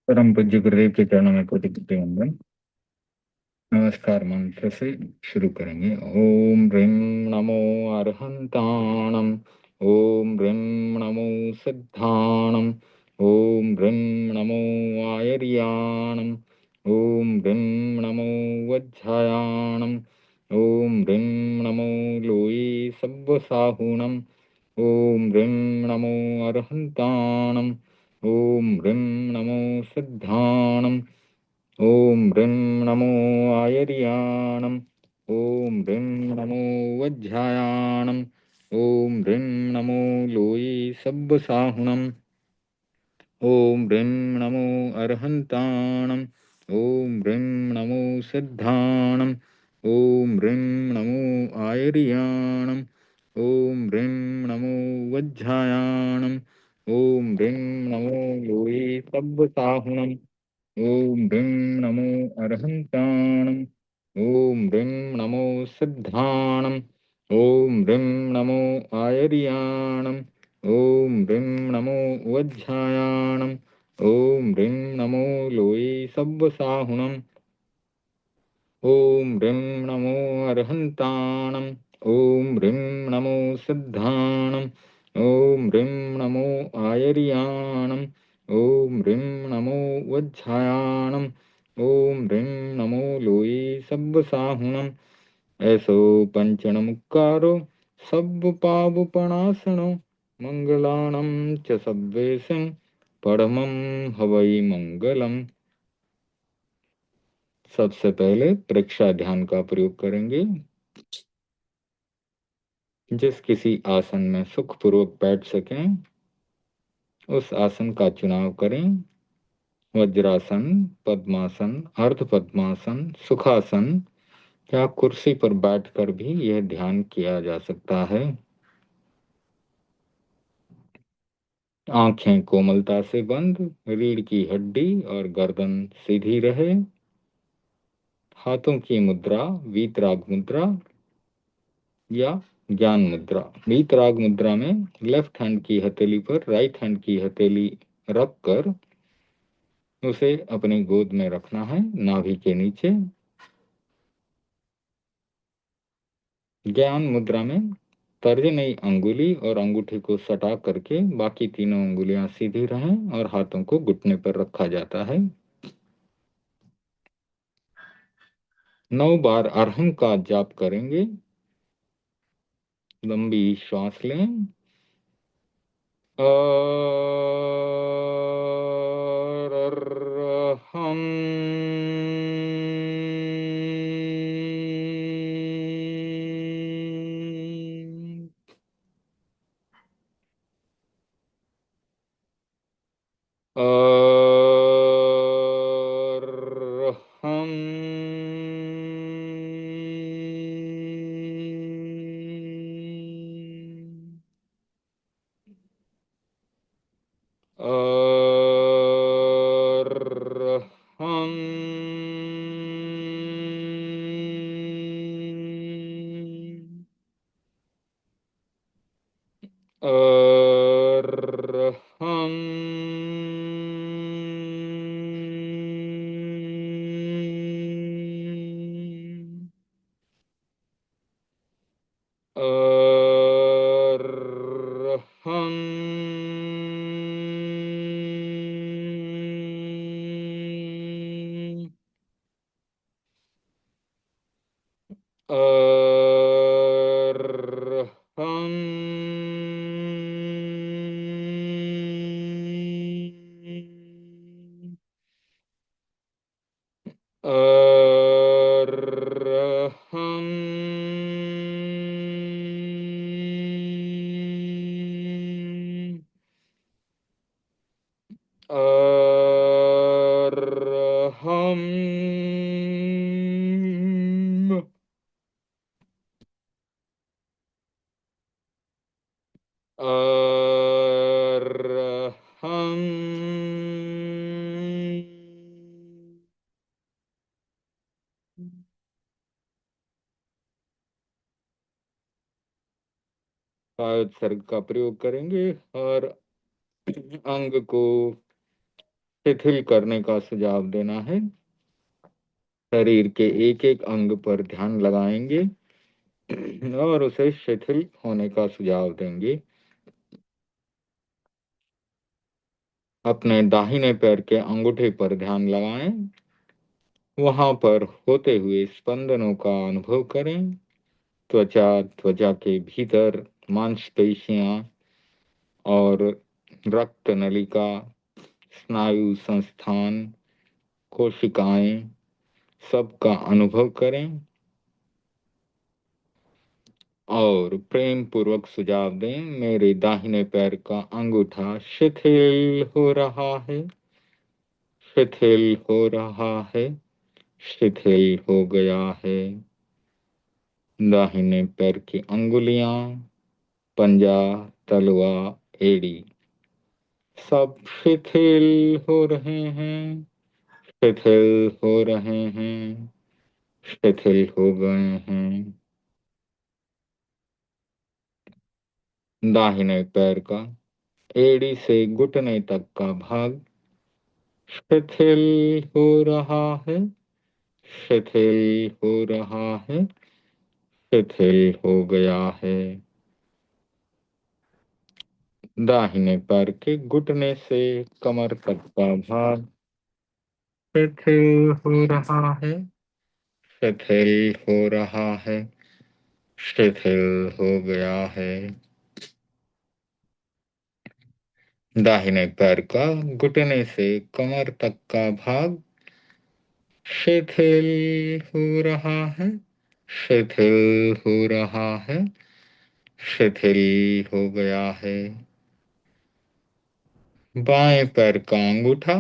परम पूज्य गुरुदेव के चरणों में कोटि कोटि वंदन। नमस्कार मंत्र से शुरू करेंगे। ओम ह्रीं नमो अरहंताणम। ओम ह्रीं नमो सिद्धाणम। ओम ह्रीं नमो आयर्याणम। ओम ह्रीं नमो वज्झायाणम। ओम ह्रीं नमो लोये सब्बसाहुणम। ओम ह्रीं नमो अरहंताणम। ओम ह्रीं नमो सिद्धाणम। ओम ह्रीं नमो आयर्याणम। ओम ह्रीं नमो वज्झायाणम। ओम ह्रीं नमो लोये सब्बसाहुणम। ओम ह्रीं नमो अरहंताणम। ओम ह्रीं नमो सिद्धाणम। ओम ह्रीं नमो आयर्याणम। ओम ह्रीं नमो वज्झायाणम। ओम ह्रीं नमो लोये सब्बसाहुणम। ओम ह्रीं नमो अरहंताणम। ओम ह्रीं नमो सिद्धाणम। ओम ह्रीं नमो आयर्याणम। ओम ह्रीं नमो वज्झायाणम। ओम ह्रीं नमो लोये सब्बसाहुणम। ओम ह्रीं नमो अरहंताणम। ओम ह्रीं नमो सिद्धाणम। ओम ह्रीं नमो आयर्याणम। ओम ह्रीं नमो वज्झायाणम। ओम ह्रीं नमो लोये सब्बसाहुणम। ऐसो पंचण मुक्कारो सब्ब पावपणासनो मंगलाणं च सब्वेशं परमं हवै मंगलम। सबसे पहले प्रेक्षा ध्यान का प्रयोग करेंगे। जिस किसी आसन में सुखपूर्वक बैठ सकें उस आसन का चुनाव करें। वज्रासन, पद्मासन, अर्ध पद्मासन, सुखासन या कुर्सी पर बैठकर भी यह ध्यान किया जा सकता है। आंखें कोमलता से बंद, रीढ़ की हड्डी और गर्दन सीधी रहे। हाथों की मुद्रा वीतराग मुद्रा या ज्ञान मुद्रा। वीतराग मुद्रा में लेफ्ट हैंड की हथेली पर राइट हैंड की हथेली रखकर उसे अपनी गोद में रखना है, नाभि के नीचे। ज्ञान मुद्रा में तर्जनी अंगुली और अंगूठी को सटा करके बाकी तीनों अंगुलियां सीधी रहें और हाथों को घुटने पर रखा जाता है। 9 बार अरहं का जाप करेंगे। लंबी श्वास लें। अरहं। अरहं। अरहं। अरहं। अरहं। अरहं। अरहं। अरहं। अरहं। कायोत्सर्ग का प्रयोग करेंगे और अंग को शिथिल करने का सुझाव देना है। शरीर के एक एक अंग पर ध्यान लगाएंगे और उसे शिथिल होने का सुझाव देंगे। अपने दाहिने पैर के अंगूठे पर ध्यान लगाएं। वहां पर होते हुए स्पंदनों का अनुभव करें। त्वचा, त्वचा के भीतर मांसपेशियां और रक्त नलिका, स्नायु संस्थान, कोशिकाएं, सबका अनुभव करें और प्रेम पूर्वक सुझाव दें, मेरे दाहिने पैर का अंगूठा शिथिल हो रहा है, शिथिल हो रहा है, शिथिल हो गया है। दाहिने पैर की अंगुलियां, पंजा, तलवा, एड़ी, सब शिथिल हो रहे हैं, शिथिल हो रहे हैं, शिथिल हो गए हैं। दाहिने पैर का एड़ी से घुटने तक का भाग शिथिल हो रहा है, शिथिल हो रहा है, शिथिल हो गया है। दाहिने पैर के घुटने से कमर तक का भाग शिथिल हो रहा है, शिथिल हो रहा है, शिथिल हो गया है। दाहिने पैर का घुटने से कमर तक का भाग शिथिल हो रहा है, शिथिल हो रहा है, शिथिल हो गया है। बाएं पैर का अंगूठा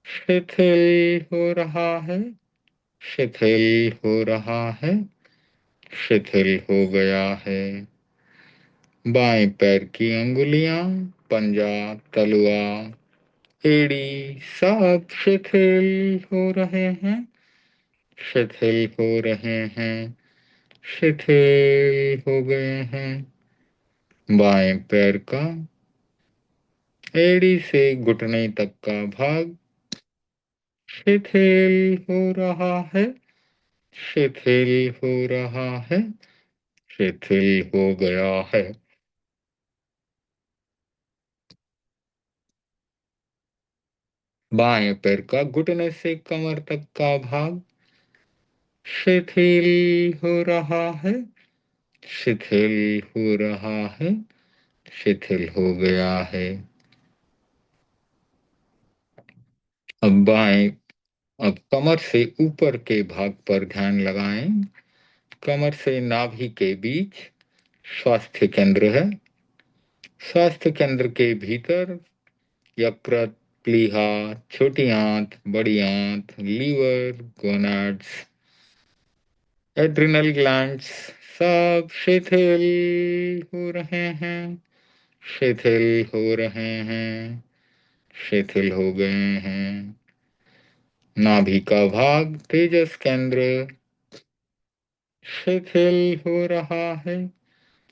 शिथिल हो रहा है, शिथिल हो रहा है, शिथिल हो गया है। बाएं पैर की अंगुलियां, पंजा, तलवा, एड़ी, सब शिथिल हो रहे हैं, शिथिल हो रहे हैं, शिथिल हो गए हैं। बाएं पैर का एड़ी से घुटने तक का भाग शिथिल हो रहा है, शिथिल हो रहा है, शिथिल हो गया है। बाएं पैर का घुटने से कमर तक का भाग शिथिल हो रहा है, शिथिल हो रहा है, शिथिल हो गया है। अब बाएं अब कमर से ऊपर के भाग पर ध्यान लगाएं। कमर से नाभि के बीच स्वास्थ्य केंद्र है। स्वास्थ्य केंद्र के भीतर यकृत, प्लीहा, छोटी आंत, बड़ी आंत, लीवर, गोनाड्स, एड्रिनल ग्लैंड्स, सब शिथिल हो रहे हैं, शिथिल हो रहे हैं, शिथिल हो गए हैं। नाभि का भाग, तेजस केंद्र, शिथिल हो रहा है,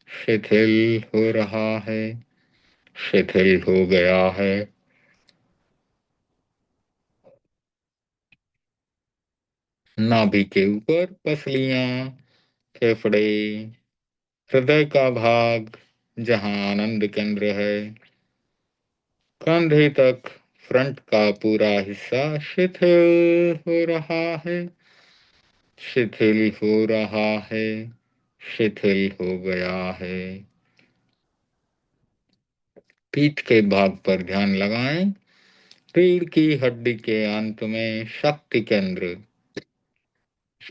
शिथिल हो रहा है, शिथिल हो गया है। नाभि के ऊपर पसलियां, फेफड़े, हृदय का भाग जहां आनंद केंद्र है, कंधे तक फ्रंट का पूरा हिस्सा शिथिल हो रहा है, शिथिल हो रहा है, शिथिल हो गया है। पीठ के भाग पर ध्यान लगाएं। रीढ़ की हड्डी के अंत में शक्ति केंद्र,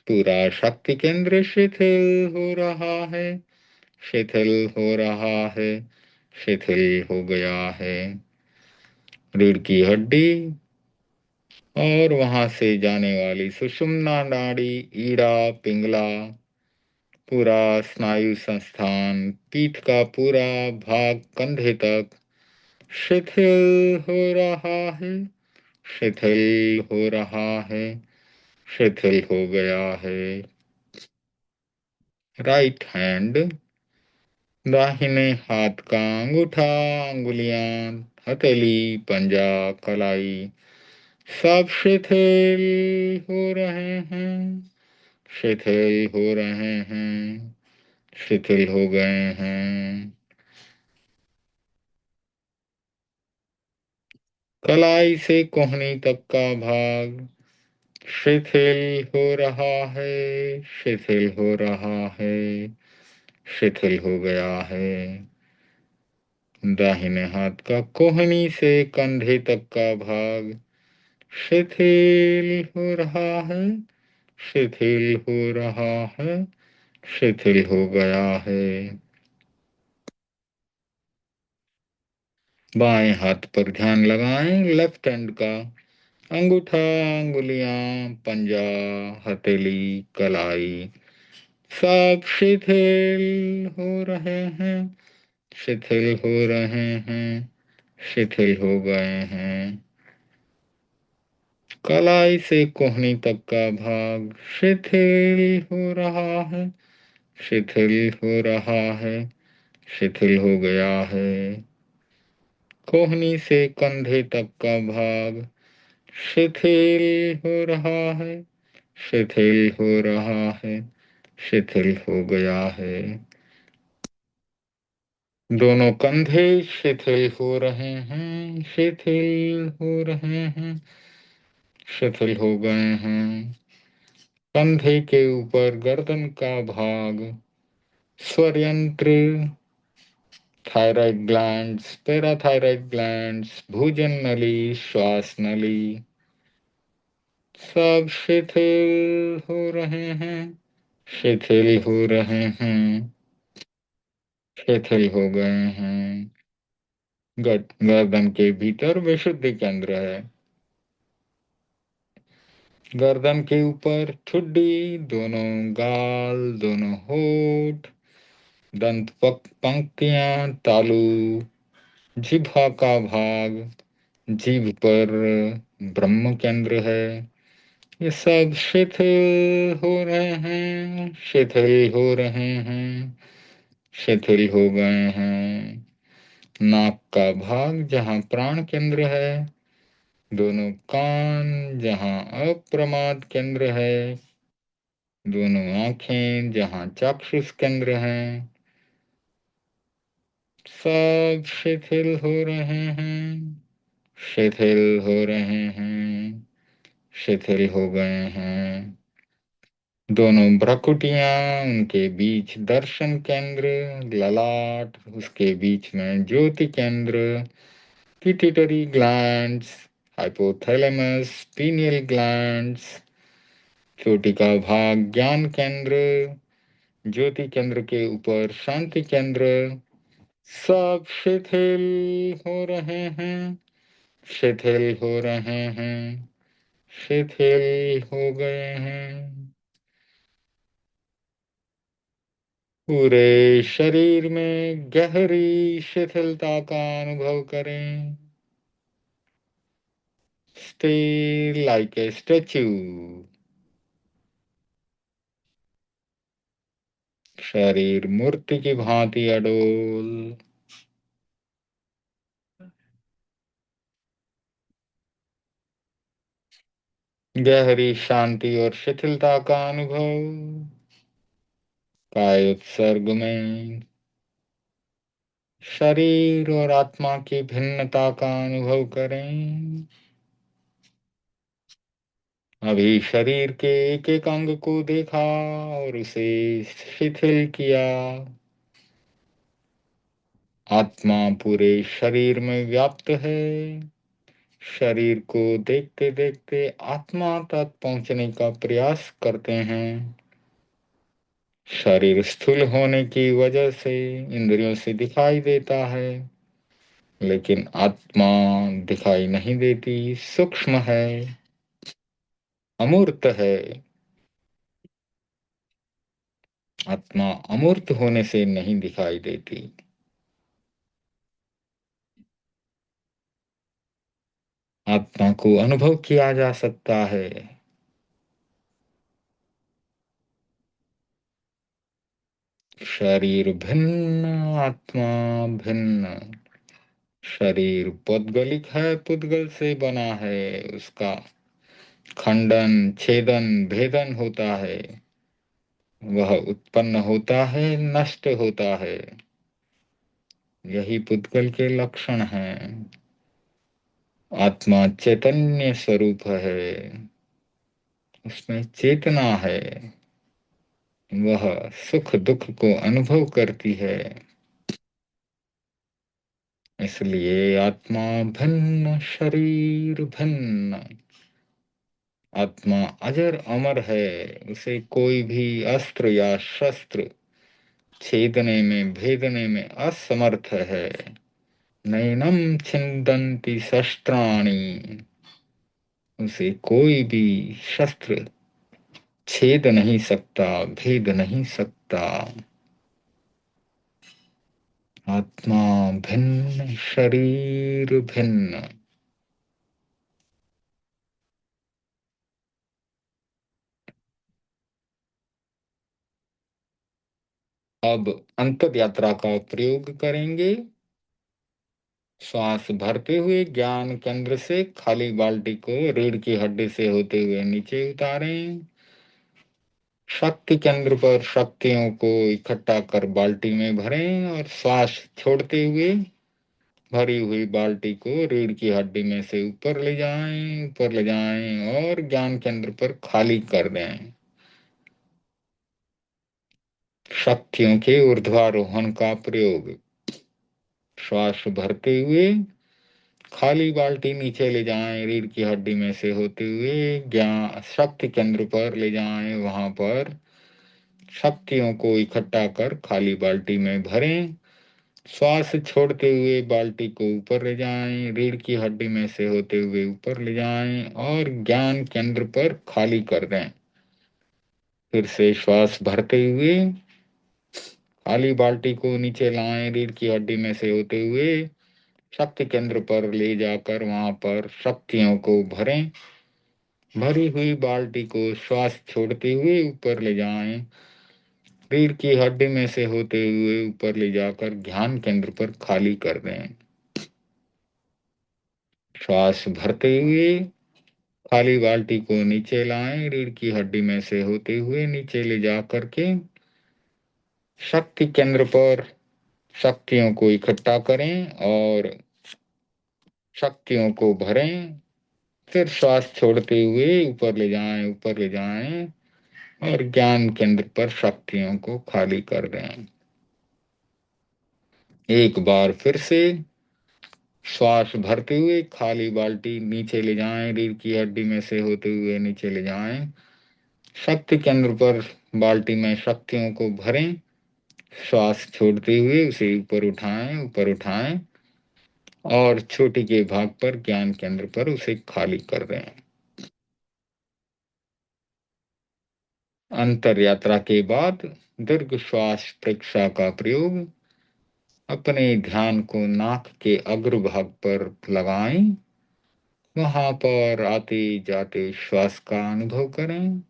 पूरा शक्ति केंद्र शिथिल हो रहा है, शिथिल हो रहा है, शिथिल हो गया है। रीढ़ की हड्डी और वहां से जाने वाली सुषुम्ना नाड़ी, ईड़ा, पिंगला, पूरा स्नायु संस्थान, पीठ का पूरा भाग कंधे तक शिथिल हो रहा है, शिथिल हो रहा है, शिथिल हो गया है। राइट हैंड दाहिने हाथ का अंगूठा, अंगुलियां, हथेली, पंजा, कलाई सब शिथिल हो रहे हैं, शिथिल हो रहे हैं, शिथिल हो गए हैं। कलाई से कोहनी तक का भाग शिथिल हो रहा है, शिथिल हो रहा है, शिथिल हो गया है। दाहिने हाथ का कोहनी से कंधे तक का भाग शिथिल हो रहा है, शिथिल हो रहा है, शिथिल हो गया है। बाएं हाथ पर ध्यान लगाएं, लेफ्ट हैंड का अंगूठा, अंगुलियां, पंजा, हथेली, कलाई सब शिथिल हो रहे हैं, शिथिल हो रहे हैं, शिथिल हो गए हैं। कलाई से कोहनी तक का भाग शिथिल हो रहा है, शिथिल हो रहा है, शिथिल हो गया है। कोहनी से कंधे तक का भाग शिथिल हो रहा है, शिथिल हो रहा है, शिथिल हो गया है। दोनों कंधे शिथिल हो रहे हैं, शिथिल हो रहे हैं, शिथिल हो गए हैं। कंधे के ऊपर गर्दन का भाग स्वर यंत्र, थायराइड ग्लैंड्स, पैराथायराइड ग्लैंड्स, भोजन नली, श्वास नली सब शिथिल हो रहे हैं, शिथिल हो रहे हैं, शिथिल हो गए हैं। गर्दन के भीतर विशुद्धि केंद्र है। गर्दन के ऊपर ठुड्डी, दोनों गाल, दोनों होठ, दंत पंक्तियां, तालू, जिह्वा का भाग, जीभ पर ब्रह्म केंद्र है। ये सब शिथिल हो रहे हैं, शिथिल हो रहे हैं, शिथिल हो गए हैं। नाक का भाग जहाँ प्राण केंद्र है, दोनों कान जहाँ अप्रमाद केंद्र है, दोनों आंखें जहाँ चाक्षुष केंद्र हैं, सब शिथिल हो रहे हैं, शिथिल हो रहे हैं, शिथिल हो गए हैं। दोनों भ्रकुटियां, उनके बीच दर्शन केंद्र, ललाट, उसके बीच में ज्योति केंद्र, pituitary glands, hypothalamus, pineal glands, चोटी का भाग ज्ञान केंद्र, ज्योति केंद्र के ऊपर शांति केंद्र सब शिथिल हो रहे हैं, शिथिल हो रहे हैं, शिथिल हो गए हैं। पूरे शरीर में गहरी शिथिलता का अनुभव करें। Stay like a statue. शरीर मूर्ति की भांति अडोल। गहरी शांति और शिथिलता का अनुभव। काय उत्सर्ग में शरीर और आत्मा की भिन्नता का अनुभव करें। अभी शरीर के एक एक अंग को देखा और उसे शिथिल किया। आत्मा पूरे शरीर में व्याप्त है। शरीर को देखते देखते आत्मा तक पहुंचने का प्रयास करते हैं। शरीर स्थूल होने की वजह से इंद्रियों से दिखाई देता है, लेकिन आत्मा दिखाई नहीं देती, सूक्ष्म है, अमूर्त है। आत्मा अमूर्त होने से नहीं दिखाई देती। आत्मा को अनुभव किया जा सकता है। शरीर भिन्न, आत्मा भिन्न। शरीर पौद्गलिक है, पुद्गल से बना है। उसका खंडन, छेदन, भेदन होता है। वह उत्पन्न होता है, नष्ट होता है। यही पुद्गल के लक्षण हैं। आत्मा चैतन्य स्वरूप है, उसमें चेतना है। वह सुख दुख को अनुभव करती है। इसलिए आत्मा भिन्न, शरीर भिन्न। आत्मा अजर अमर है, उसे कोई भी अस्त्र या शस्त्र छेदने में, भेदने में असमर्थ है। नैनम छिन्दन्ति शस्त्राणि। उसे कोई भी शस्त्र छेद नहीं सकता, भेद नहीं सकता। आत्मा भिन्न, शरीर भिन्न। अब अंतर यात्रा का प्रयोग करेंगे। श्वास भरते हुए ज्ञान केंद्र से खाली बाल्टी को रीढ़ की हड्डी से होते हुए नीचे उतारें। शक्ति केंद्र पर शक्तियों को इकट्ठा कर बाल्टी में भरें और श्वास छोड़ते हुए भरी हुई बाल्टी को रीढ़ की हड्डी में से ऊपर ले जाएं, ऊपर ले जाएं और ज्ञान केंद्र पर खाली कर दें। शक्तियों के ऊर्ध्वारोहण का प्रयोग। श्वास भरते हुए खाली बाल्टी नीचे ले जाएं, रीढ़ की हड्डी में से होते हुए ज्ञान शक्ति केंद्र पर ले जाएं। वहां पर शक्तियों को इकट्ठा कर खाली बाल्टी में भरें। श्वास छोड़ते हुए बाल्टी को ऊपर ले जाएं, रीढ़ की हड्डी में से होते हुए ऊपर ले जाएं और ज्ञान केंद्र पर खाली कर दें। फिर से श्वास भरते हुए खाली बाल्टी को नीचे लाएं, रीढ़ की हड्डी में से होते हुए शक्ति केंद्र पर ले जाकर वहां पर शक्तियों को भरें। भरी हुई बाल्टी को श्वास छोड़ते हुए ऊपर ले जाएं, रीढ़ की हड्डी में से होते हुए ऊपर ले जाकर ध्यान केंद्र पर खाली कर दें। श्वास भरते हुए खाली बाल्टी को नीचे लाएं, रीढ़ की हड्डी में से होते हुए नीचे ले जा करके शक्ति केंद्र पर शक्तियों को इकट्ठा करें और शक्तियों को भरें। फिर श्वास छोड़ते हुए ऊपर ले जाएं, ऊपर ले जाएं और ज्ञान केंद्र पर शक्तियों को खाली कर दें। एक बार फिर से श्वास भरते हुए खाली बाल्टी नीचे ले जाएं, रीढ़ की हड्डी में से होते हुए नीचे ले जाएं। शक्ति केंद्र पर बाल्टी में शक्तियों को भरें। श्वास छोड़ते हुए उसे ऊपर उठाएं, ऊपर उठाएं और चोटी के भाग पर ज्ञान केंद्र पर उसे खाली कर दें। अंतर यात्रा के बाद दीर्घ श्वास प्रेक्षा का प्रयोग। अपने ध्यान को नाक के अग्रभाग पर लगाएं। वहां पर आते जाते श्वास का अनुभव करें।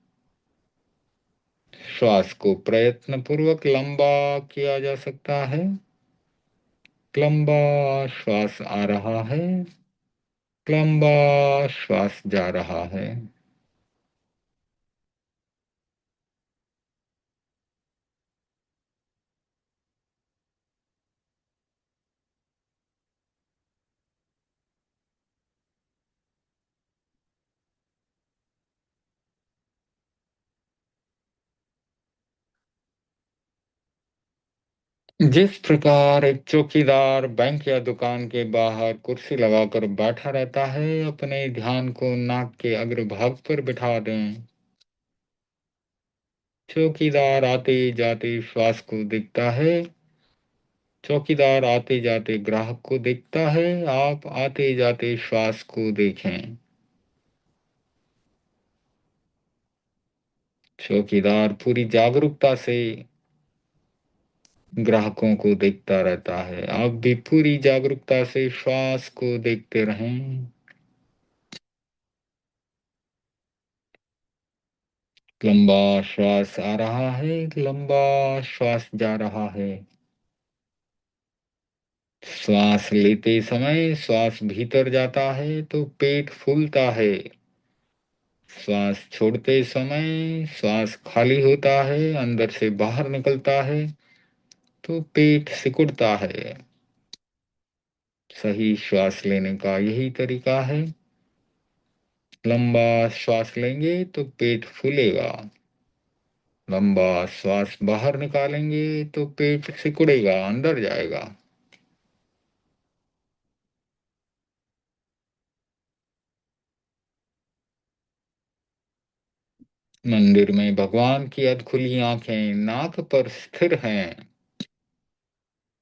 श्वास को प्रयत्न पूर्वक लंबा किया जा सकता है। लंबा श्वास आ रहा है, लंबा श्वास जा रहा है। जिस प्रकार एक चौकीदार बैंक या दुकान के बाहर कुर्सी लगाकर बैठा रहता है, अपने ध्यान को नाक के अग्रभाग पर बिठा दें। चौकीदार आते जाते श्वास को देखता है। चौकीदार आते जाते ग्राहक को देखता है। आप आते जाते श्वास को देखें। चौकीदार पूरी जागरूकता से ग्राहकों को देखता रहता है। आप भी पूरी जागरूकता से श्वास को देखते रहें। लंबा श्वास आ रहा है, लंबा श्वास जा रहा है। श्वास लेते समय श्वास भीतर जाता है तो पेट फूलता है। श्वास छोड़ते समय श्वास खाली होता है, अंदर से बाहर निकलता है तो पेट सिकुड़ता है। सही श्वास लेने का यही तरीका है। लंबा श्वास लेंगे तो पेट फूलेगा, लंबा श्वास बाहर निकालेंगे तो पेट सिकुड़ेगा, अंदर जाएगा। मंदिर में भगवान की अधखुली आंखें नाक पर स्थिर हैं।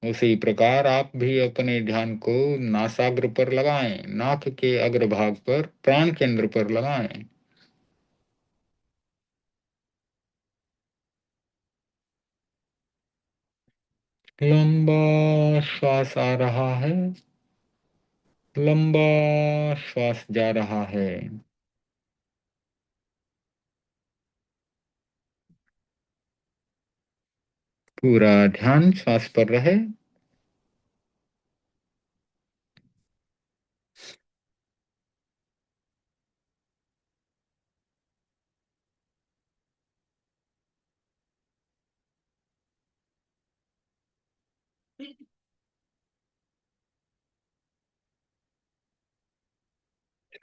उसी प्रकार आप भी अपने ध्यान को नासाग्र पर लगाएं, नाक के अग्रभाग पर प्राण केंद्र पर लगाएं। लंबा श्वास आ रहा है, लंबा श्वास जा रहा है। पूरा ध्यान श्वास पर रहे।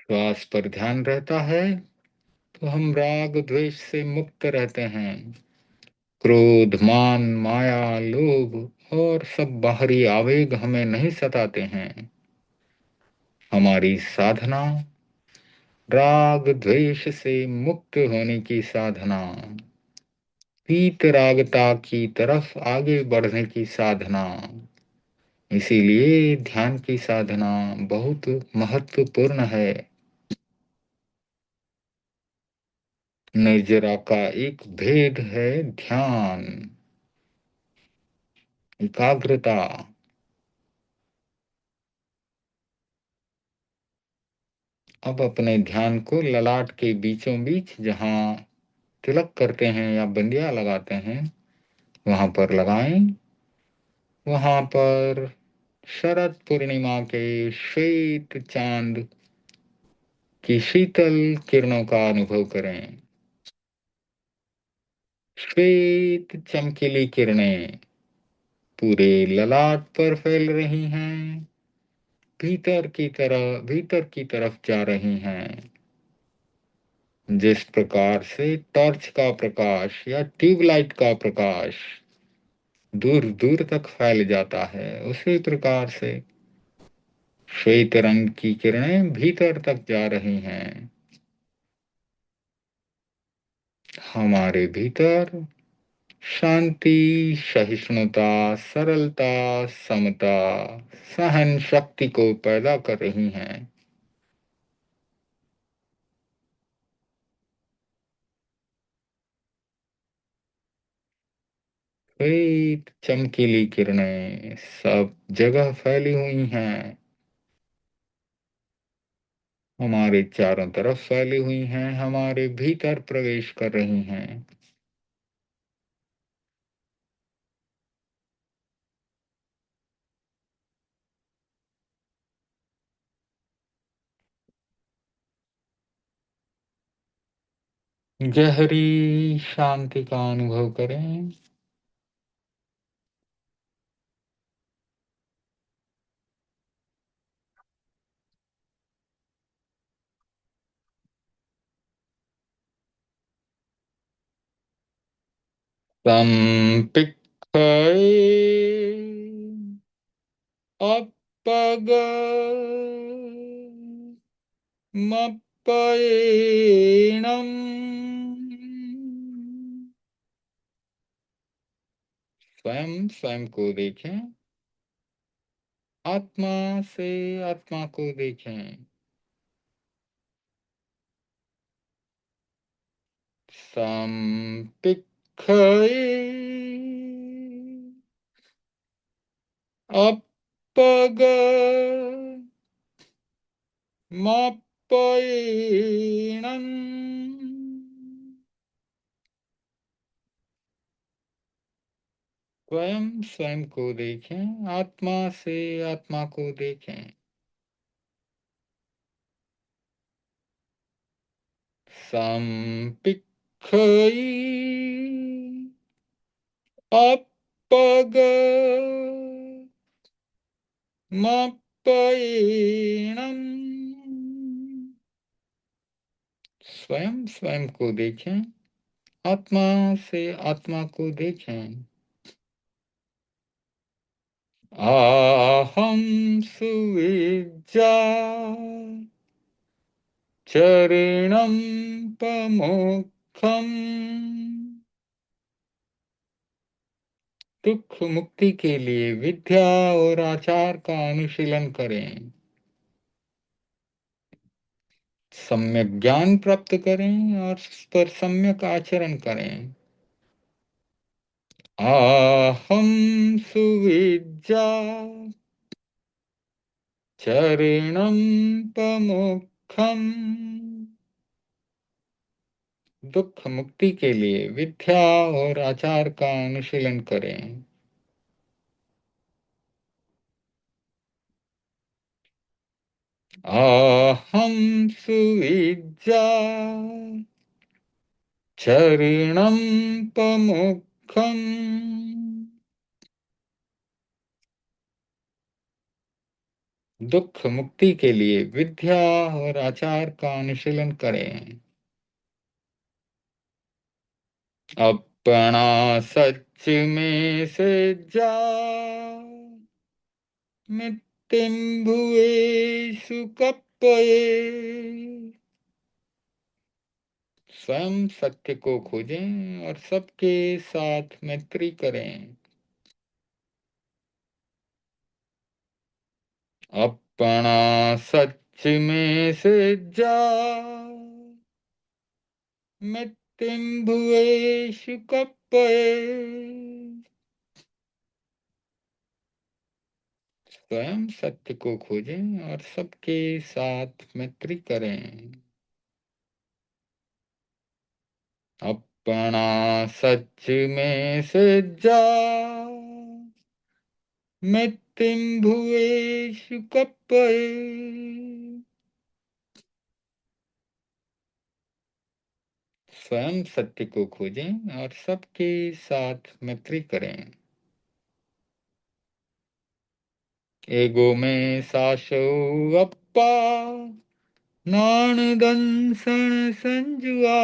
श्वास पर ध्यान रहता है तो हम राग द्वेष से मुक्त रहते हैं। क्रोध, मान, माया, लोभ और सब बाहरी आवेग हमें नहीं सताते हैं। हमारी साधना राग द्वेष से मुक्त होने की साधना, वीतरागता की तरफ आगे बढ़ने की साधना। इसीलिए ध्यान की साधना बहुत महत्वपूर्ण है। निर्जरा का एक भेद है ध्यान, एकाग्रता। अब अपने ध्यान को ललाट के बीचों बीच, जहाँ तिलक करते हैं या बिंदिया लगाते हैं, वहां पर लगाएं। वहां पर शरद पूर्णिमा के श्वेत चांद की शीतल किरणों का अनुभव करें। श्वेत चमकीली किरणें पूरे ललाट पर फैल रही हैं, भीतर की तरफ जा रही हैं। जिस प्रकार से टॉर्च का प्रकाश या ट्यूबलाइट का प्रकाश दूर दूर तक फैल जाता है, उसी प्रकार से श्वेत रंग की किरणें भीतर तक जा रही हैं। हमारे भीतर शांति, सहिष्णुता, सरलता, समता, सहन शक्ति को पैदा कर रही हैं। श्वेत चमकीली किरणें सब जगह फैली हुई हैं, हमारे चारों तरफ फैली हुई हैं, हमारे भीतर प्रवेश कर रही हैं। गहरी शांति का अनुभव करें। संपिक्खये अपग मप्पयेणम्। स्वयं स्वयं को देखें, आत्मा से आत्मा को देखें। संपिक्खये अपग मप्पयेणम्। स्वयं स्वयं को देखें, आत्मा से आत्मा को देखें। संपिक्खई अपग मप्पयेणम। स्वयं स्वयं को देखें, आत्मा से आत्मा को देखें। आहम सुविज्जा चरणम पमोक्षम। दुख मुक्ति के लिए विद्या और आचार का अनुशीलन करें। सम्यक ज्ञान प्राप्त करें और उस पर सम्यक आचरण करें। आहम सुविज्जा चरणम पमोक्षम। दुख मुक्ति के लिए विद्या और आचार का अनुशीलन करें। आहम सुविज्जा चरणम पमोक्षम। दुख मुक्ति के लिए विद्या और आचार का अनुशीलन करें। अपना सच में से जा मित्तिम भुवेषु कप्पये। स्वयं सत्य को खोजें और सबके साथ मैत्री करें। अपना सच में से जा मित्तिम भुवेषु कप्पये। स्वयं सत्य को खोजें और सबके साथ मैत्री करें। अपना सच में से जा मित्तिम भुवेषु कप्पये। स्वयं सत्य को खोजें और सबके साथ मैत्री करें। एगो में साशो अप्पा नाण दंसन संजुआ।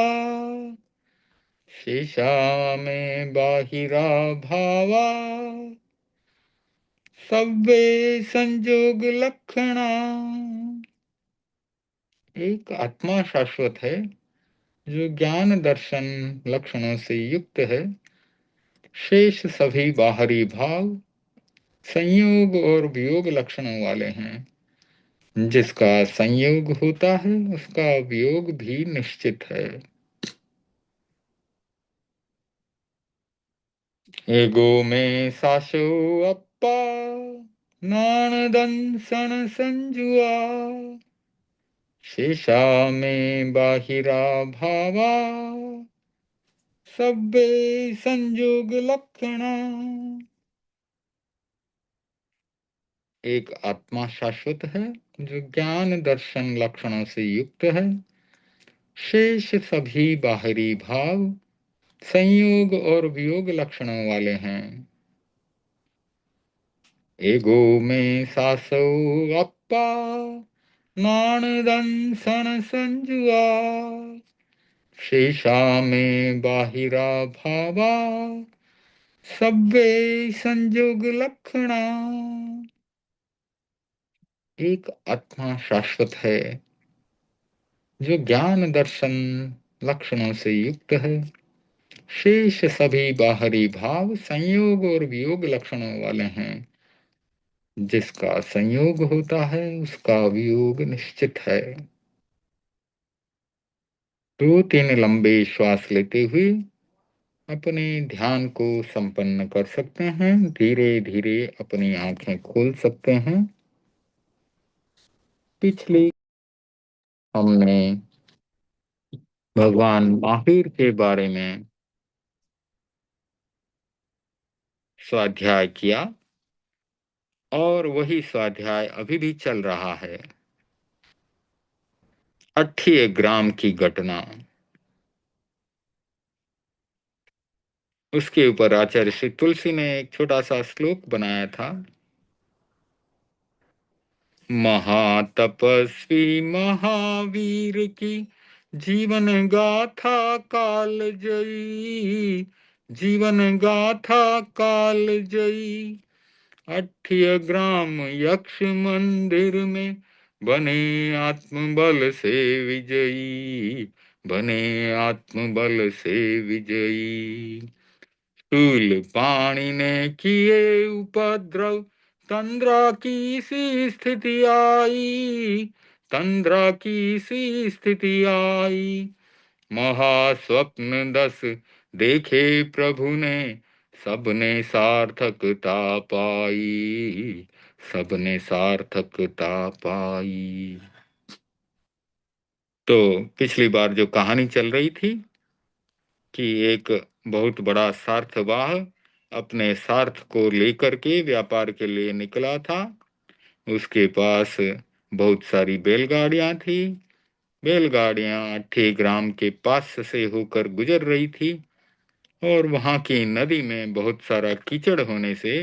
शेषा में बाहिरा भावा सव्वे संजोग लक्षणा। एक आत्मा शाश्वत है जो ज्ञान दर्शन लक्षणों से युक्त है। शेष सभी बाहरी भाव संयोग और वियोग लक्षणों वाले हैं। जिसका संयोग होता है उसका वियोग भी निश्चित है। एगो में साशो अप्पा नाण दंसन संजुआ। शेषा में बाहिरा भावा सब्बे संयोग लक्षणा। एक आत्मा शाश्वत है जो ज्ञान दर्शन लक्षणों से युक्त है। शेष सभी बाहरी भाव संयोग और वियोग लक्षणों वाले हैं। एगो में सासो अप्पा नाण दंसन संजुआ। शेषा में बाहिरा भावा सब्बे संयोग लक्षणा। एक आत्मा शाश्वत है जो ज्ञान दर्शन लक्षणों से युक्त है। शेष सभी बाहरी भाव संयोग और वियोग लक्षणों वाले हैं। जिसका संयोग होता है उसका वियोग निश्चित है। 2-3 लंबे श्वास लेते हुए अपने ध्यान को संपन्न कर सकते हैं। धीरे धीरे अपनी आंखें खोल सकते हैं। पिछली हमने भगवान महावीर के बारे में स्वाध्याय किया और वही स्वाध्याय अभी भी चल रहा है। 8 ग्राम की घटना, उसके ऊपर आचार्य श्री तुलसी ने एक छोटा सा श्लोक बनाया था। महातपस्वी महावीर की जीवन गाथा काल जयी, जीवन गाथा काल जयी। 8 ग्राम यक्ष मंदिर में बने आत्मबल से विजयी, बने आत्मबल से विजयी। शूल पाणी ने किए उपद्रव, तंद्रा की सी स्थिति आई, तंद्रा की सी स्थिति आई। महास्वप्न 10 देखे प्रभु ने, सबने सार्थकता पाई, सबने सार्थकता पाई। तो पिछली बार जो कहानी चल रही थी कि एक बहुत बड़ा सार्थवाह अपने सार्थ को लेकर के व्यापार के लिए निकला था। उसके पास बहुत सारी बैलगाड़ियां थी। बैलगाड़ियां 8 ग्राम के पास से होकर गुजर रही थी और वहां की नदी में बहुत सारा कीचड़ होने से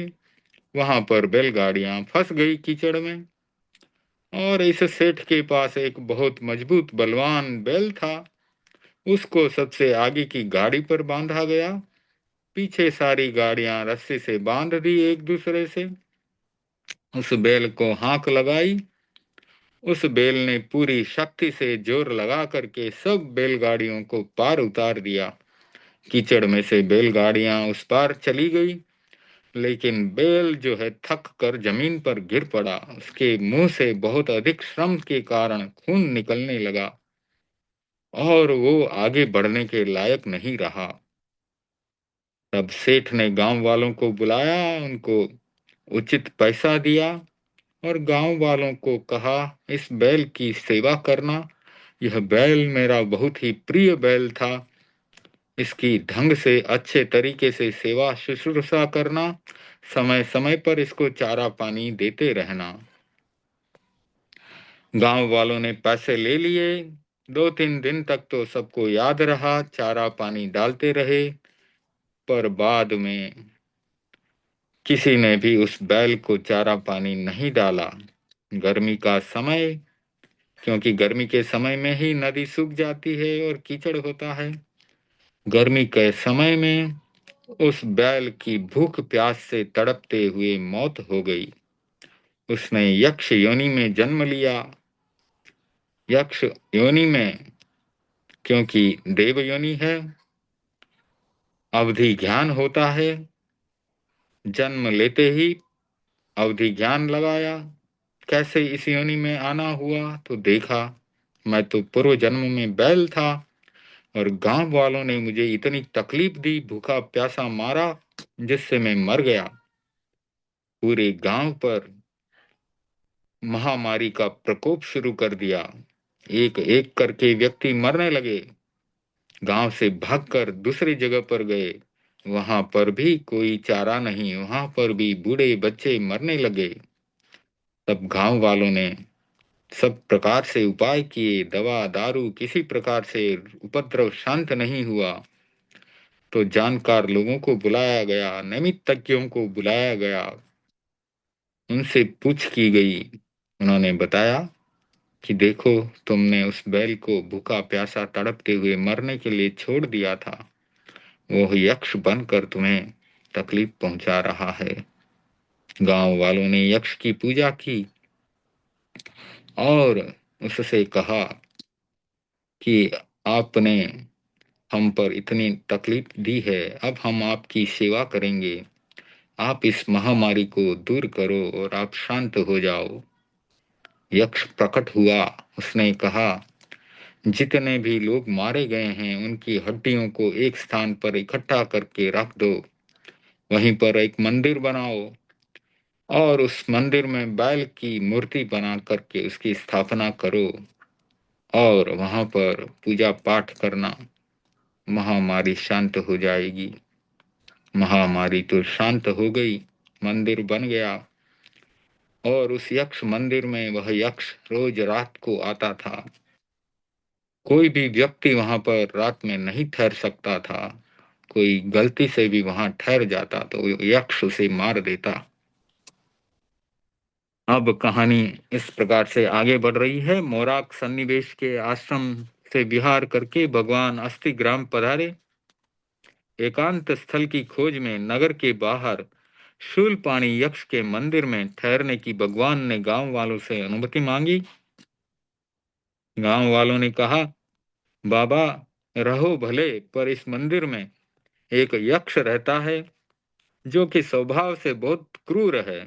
वहां पर बैलगाड़ियां फंस गई कीचड़ में। और इस सेठ के पास एक बहुत मजबूत बलवान बैल था। उसको सबसे आगे की गाड़ी पर बांधा गया। पीछे सारी गाड़ियां रस्सी से बांध दी एक दूसरे से। उस बैल को हाँक लगाई। उस बैल ने पूरी शक्ति से जोर लगा करके सब बैलगाड़ियों को पार उतार दिया। कीचड़ में से बैलगाड़ियां उस पार चली गई, लेकिन बैल जो है थक कर जमीन पर गिर पड़ा। उसके मुंह से बहुत अधिक श्रम के कारण खून निकलने लगा और वो आगे बढ़ने के लायक नहीं रहा। तब सेठ ने गांव वालों को बुलाया, उनको उचित पैसा दिया और गांव वालों को कहा इस बैल की सेवा करना। यह बैल मेरा बहुत ही प्रिय बैल था। इसकी ढंग से अच्छे तरीके से सेवा शुश्रूषा करना, समय समय पर इसको चारा पानी देते रहना। गांव वालों ने पैसे ले लिए। 2-3 दिन तक तो सबको याद रहा, चारा पानी डालते रहे, पर बाद में किसी ने भी उस बैल को चारा पानी नहीं डाला। गर्मी का समय, क्योंकि गर्मी के समय में ही नदी सूख जाती है और कीचड़ होता है। गर्मी के समय में उस बैल की भूख प्यास से तड़पते हुए मौत हो गई। उसने यक्ष योनि में जन्म लिया। यक्ष योनि में, क्योंकि देव योनि है, अवधि ज्ञान होता है। जन्म लेते ही अवधि ज्ञान लगाया। कैसे इस योनि में आना हुआ, तो देखा मैं तो पूर्व जन्म में बैल था और गांव वालों ने मुझे इतनी तकलीफ दी, भूखा प्यासा मारा, जिससे मैं मर गया। पूरे गांव पर महामारी का प्रकोप शुरू कर दिया। एक एक करके व्यक्ति मरने लगे। गांव से भागकर दूसरी जगह पर गए, वहां पर भी कोई चारा नहीं, वहां पर भी बूढ़े बच्चे मरने लगे। तब गांव वालों ने सब प्रकार से उपाय किए, दवा दारू, किसी प्रकार से उपद्रव शांत नहीं हुआ। तो जानकार लोगों को बुलाया गया, नैमित्तज्ञों को बुलाया गया, उनसे पूछ की गई। उन्होंने बताया कि देखो, तुमने उस बैल को भूखा प्यासा तड़पते हुए मरने के लिए छोड़ दिया था, वो यक्ष बनकर तुम्हें तकलीफ पहुंचा रहा है। गांव वालों ने यक्ष की पूजा की और उससे कहा कि आपने हम पर इतनी तकलीफ दी है, अब हम आपकी सेवा करेंगे। आप इस महामारी को दूर करो और आप शांत हो जाओ। यक्ष प्रकट हुआ। उसने कहा जितने भी लोग मारे गए हैं उनकी हड्डियों को एक स्थान पर इकट्ठा करके रख दो, वहीं पर एक मंदिर बनाओ और उस मंदिर में बैल की मूर्ति बना करके उसकी स्थापना करो और वहां पर पूजा पाठ करना, महामारी शांत हो जाएगी। महामारी तो शांत हो गई, मंदिर बन गया, और उस यक्ष मंदिर में वह यक्ष रोज रात को आता था। कोई भी व्यक्ति वहां पर रात में नहीं ठहर सकता था। कोई गलती से भी वहां ठहर जाता तो यक्ष उसे मार देता। अब कहानी इस प्रकार से आगे बढ़ रही है। मोराक सन्निवेश के आश्रम से विहार करके भगवान अस्थि ग्राम पधारे। एकांत स्थल की खोज में नगर के बाहर शूलपाणी यक्ष के मंदिर में ठहरने की भगवान ने गांव वालों से अनुमति मांगी। गांव वालों ने कहा, बाबा रहो भले, पर इस मंदिर में एक यक्ष रहता है जो कि स्वभाव से बहुत क्रूर है।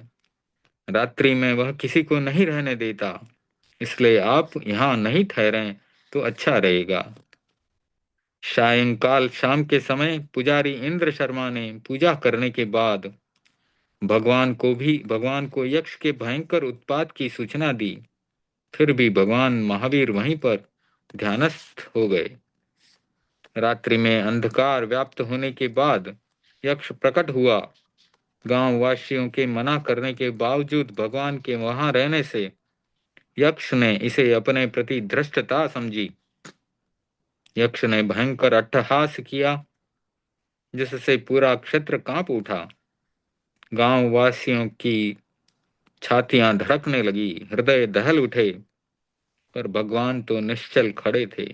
रात्रि में वह किसी को नहीं रहने देता, इसलिए आप यहाँ नहीं ठहरें तो अच्छा रहेगा। सायंकाल शाम के समय पुजारी इंद्र शर्मा ने पूजा करने के बाद भगवान को यक्ष के भयंकर उत्पात की सूचना दी। फिर भी भगवान महावीर वहीं पर ध्यानस्थ हो गए। रात्रि में अंधकार व्याप्त होने के बाद यक्ष प्रकट हुआ। गांव वासियों के मना करने के बावजूद भगवान के वहां रहने से यक्ष ने इसे अपने प्रति धृष्टता समझी। यक्ष ने भयंकर अट्टहास किया, जिससे पूरा क्षेत्र कांप उठा। गांव वासियों की छातियां धड़कने लगी, हृदय दहल उठे, पर भगवान तो निश्चल खड़े थे।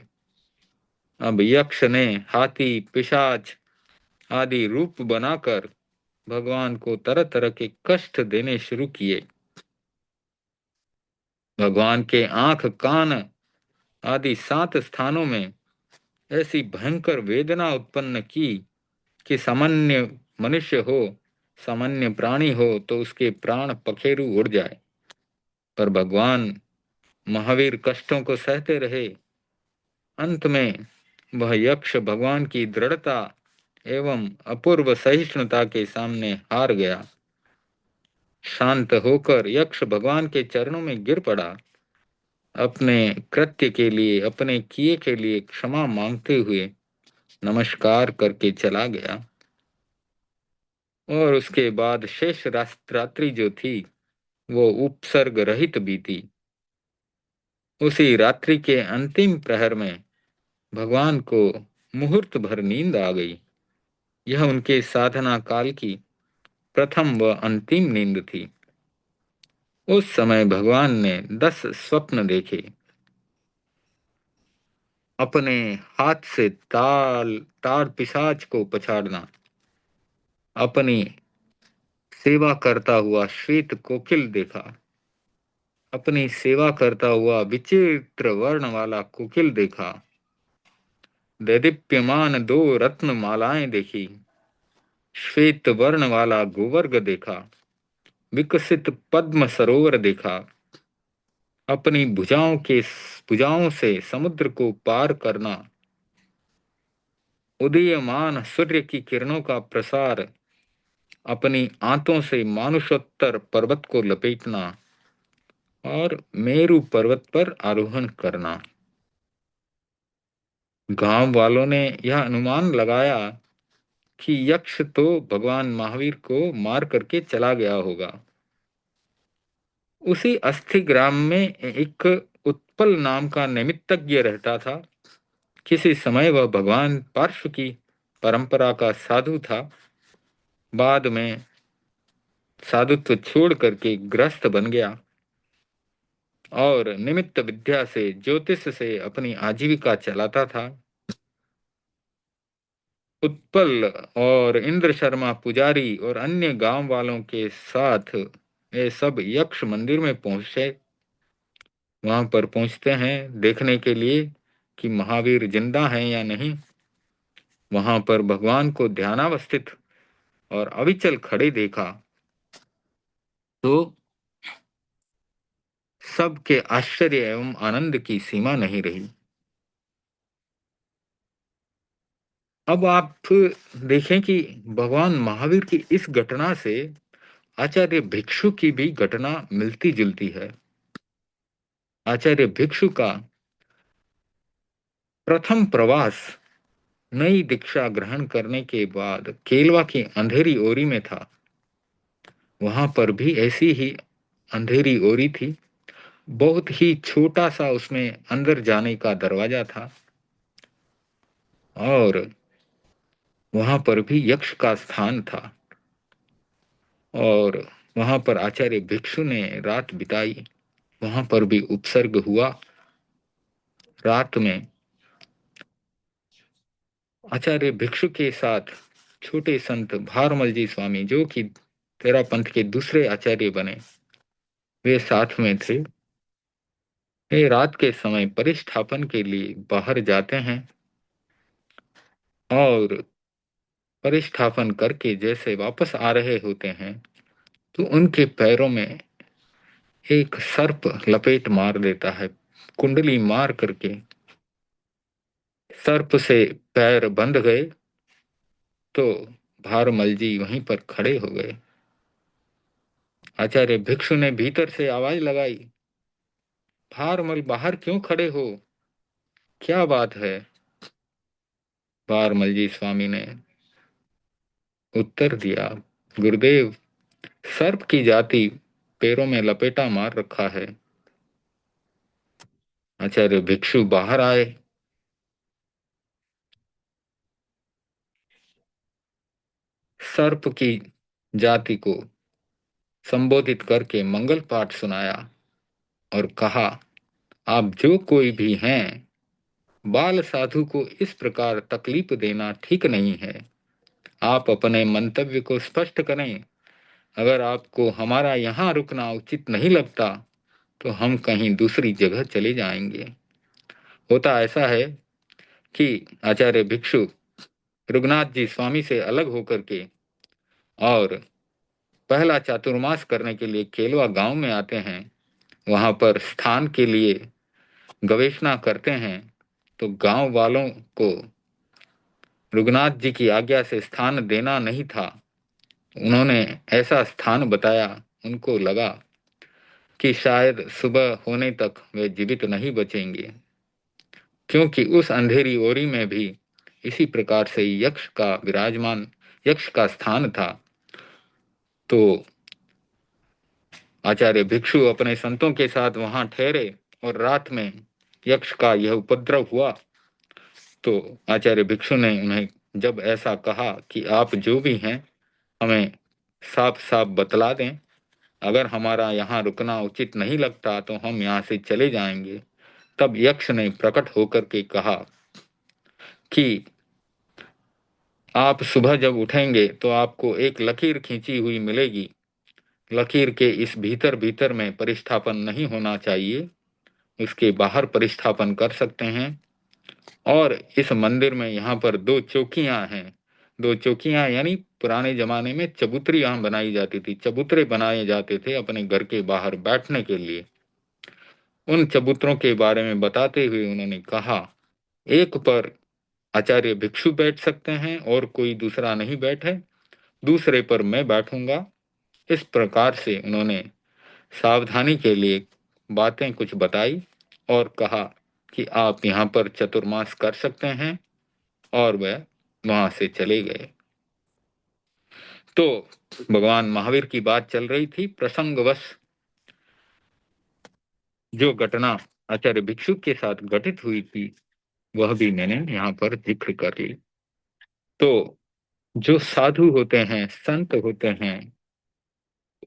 अब यक्ष ने हाथी, पिशाच आदि रूप बनाकर भगवान को तरह तरह के कष्ट देने शुरू किए। भगवान के आंख, कान आदि 7 स्थानों में ऐसी भयंकर वेदना उत्पन्न की कि सामान्य मनुष्य हो, सामान्य प्राणी हो तो उसके प्राण पखेरु उड़ जाए। पर भगवान महावीर कष्टों को सहते रहे। अंत में वह यक्ष भगवान की दृढ़ता एवं अपूर्व सहिष्णुता के सामने हार गया। शांत होकर यक्ष भगवान के चरणों में गिर पड़ा। अपने कृत्य के लिए, अपने किए के लिए क्षमा मांगते हुए नमस्कार करके चला गया। और उसके बाद शेष रात्रि जो थी वो उपसर्ग रहित बीती। उसी रात्रि के अंतिम प्रहर में भगवान को मुहूर्त भर नींद आ गई। यह उनके साधना काल की प्रथम व अंतिम नींद थी। उस समय भगवान ने 10 स्वप्न देखे। अपने हाथ से ताड़ पिशाच को पछाड़ना, अपनी सेवा करता हुआ श्वेत कोकिल देखा, अपनी सेवा करता हुआ विचित्र वर्ण वाला कोकिल देखा, दैदीप्यमान 2 रत्न मालाएं देखी, श्वेत वर्ण वाला गोवर्ग देखा, विकसित पद्म सरोवर देखा, अपनी भुजाओं से समुद्र को पार करना, उदीयमान सूर्य की किरणों का प्रसार, अपनी आंतों से मानुषोत्तर पर्वत को लपेटना और मेरु पर्वत पर आरोहण करना। गांव वालों ने यह अनुमान लगाया कि यक्ष तो भगवान महावीर को मार करके चला गया होगा। उसी अस्थि ग्राम में एक उत्पल नाम का नैमित्तज्ञ रहता था। किसी समय वह भगवान पार्श्व की परंपरा का साधु था। बाद में साधुत्व छोड़ करके गृहस्थ बन गया और निमित्त विद्या से, ज्योतिष से अपनी आजीविका चलाता था। उत्पल और इंद्र शर्मा पुजारी और अन्य गांव वालों के साथ ये सब यक्ष मंदिर में पहुंचे। वहां पर पहुंचते हैं देखने के लिए कि महावीर जिंदा हैं या नहीं। वहां पर भगवान को ध्यानावस्थित और अविचल खड़े देखा तो सबके आश्चर्य एवं आनंद की सीमा नहीं रही। अब आप देखें कि भगवान महावीर की इस घटना से आचार्य भिक्षु की भी घटना मिलती जुलती है। आचार्य भिक्षु का प्रथम प्रवास नई दीक्षा ग्रहण करने के बाद केलवा की अंधेरी ओरी में था। वहां पर भी ऐसी ही अंधेरी ओरी थी। बहुत ही छोटा सा उसमें अंदर जाने का दरवाजा था और वहां पर भी यक्ष का स्थान था और वहां पर आचार्य भिक्षु ने रात बिताई। वहां पर भी उपसर्ग हुआ। रात में आचार्य भिक्षु के साथ छोटे संत भारमल जी स्वामी, जो कि तेरा पंथ के दूसरे आचार्य बने, वे साथ में थे। वे रात के समय परिस्थापन के लिए बाहर जाते हैं और परिस्थापन करके जैसे वापस आ रहे होते हैं तो उनके पैरों में एक सर्प लपेट मार देता है। कुंडली मार करके सर्प से पैर बंध गए तो भारमल जी वहीं पर खड़े हो गए। आचार्य भिक्षु ने भीतर से आवाज लगाई, भारमल बाहर क्यों खड़े हो, क्या बात है? भारमल जी स्वामी ने उत्तर दिया, गुरुदेव, सर्प की जाति पैरों में लपेटा मार रखा है। आचार्य भिक्षु बाहर आए। सर्प की जाति को संबोधित करके मंगल पाठ सुनाया और कहा, आप जो कोई भी हैं, बाल साधु को इस प्रकार तकलीफ देना ठीक नहीं है। आप अपने मंतव्य को स्पष्ट करें। अगर आपको हमारा यहाँ रुकना उचित नहीं लगता तो हम कहीं दूसरी जगह चले जाएंगे। होता ऐसा है कि आचार्य भिक्षु रघुनाथ जी स्वामी से अलग होकर के और पहला चातुर्मास करने के लिए केलवा गांव में आते हैं। वहां पर स्थान के लिए गवेषणा करते हैं तो गांव वालों को रघुनाथ जी की आज्ञा से स्थान देना नहीं था। उन्होंने ऐसा स्थान बताया, उनको लगा कि शायद सुबह होने तक वे जीवित नहीं बचेंगे, क्योंकि उस अंधेरी ओरी में भी इसी प्रकार से यक्ष का स्थान था। तो आचार्य भिक्षु अपने संतों के साथ वहां ठहरे और रात में यक्ष का यह उपद्रव हुआ तो आचार्य भिक्षु ने उन्हें जब ऐसा कहा कि आप जो भी हैं हमें साफ साफ बतला दें, अगर हमारा यहाँ रुकना उचित नहीं लगता तो हम यहाँ से चले जाएंगे। तब यक्ष ने प्रकट होकर के कहा कि आप सुबह जब उठेंगे तो आपको एक लकीर खींची हुई मिलेगी। लकीर के इस भीतर भीतर में परिस्थापन नहीं होना चाहिए, उसके बाहर परिस्थापन कर सकते हैं। और इस मंदिर में यहाँ पर दो चौकियां हैं। दो चौकियां यानी पुराने जमाने में चबूतरी यहाँ बनाई जाती थी, चबूतरे बनाए जाते थे अपने घर के बाहर बैठने के लिए। उन चबूतरों के बारे में बताते हुए उन्होंने कहा, एक पर आचार्य भिक्षु बैठ सकते हैं और कोई दूसरा नहीं बैठे, दूसरे पर मैं बैठूंगा। इस प्रकार से उन्होंने सावधानी के लिए बातें कुछ बताई और कहा कि आप यहाँ पर चतुर्मास कर सकते हैं और वह वहां से चले गए। तो भगवान महावीर की बात चल रही थी। प्रसंगवश जो घटना आचार्य भिक्षु के साथ घटित हुई थी वह भी मैंने यहाँ पर जिक्र कर ली। तो जो साधु होते हैं, संत होते हैं,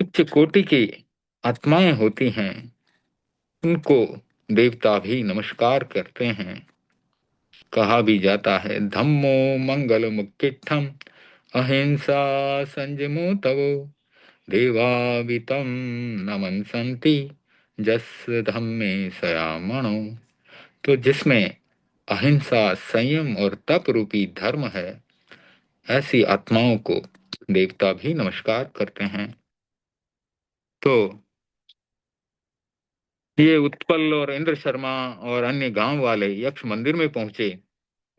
उच्च कोटि की आत्माएं होती हैं, उनको देवता भी नमस्कार करते हैं। कहा भी जाता है, धम्मो मंगल मुक्तिठम अहिंसा संयमो तवो देवावितं नमंसन्ति जस्य धम्मे सयामणो। तो जिसमें अहिंसा, संयम और तप रूपी धर्म है, ऐसी आत्माओं को देवता भी नमस्कार करते हैं। तो ये उत्पल और इंद्र शर्मा और अन्य गांव वाले यक्ष मंदिर में पहुंचे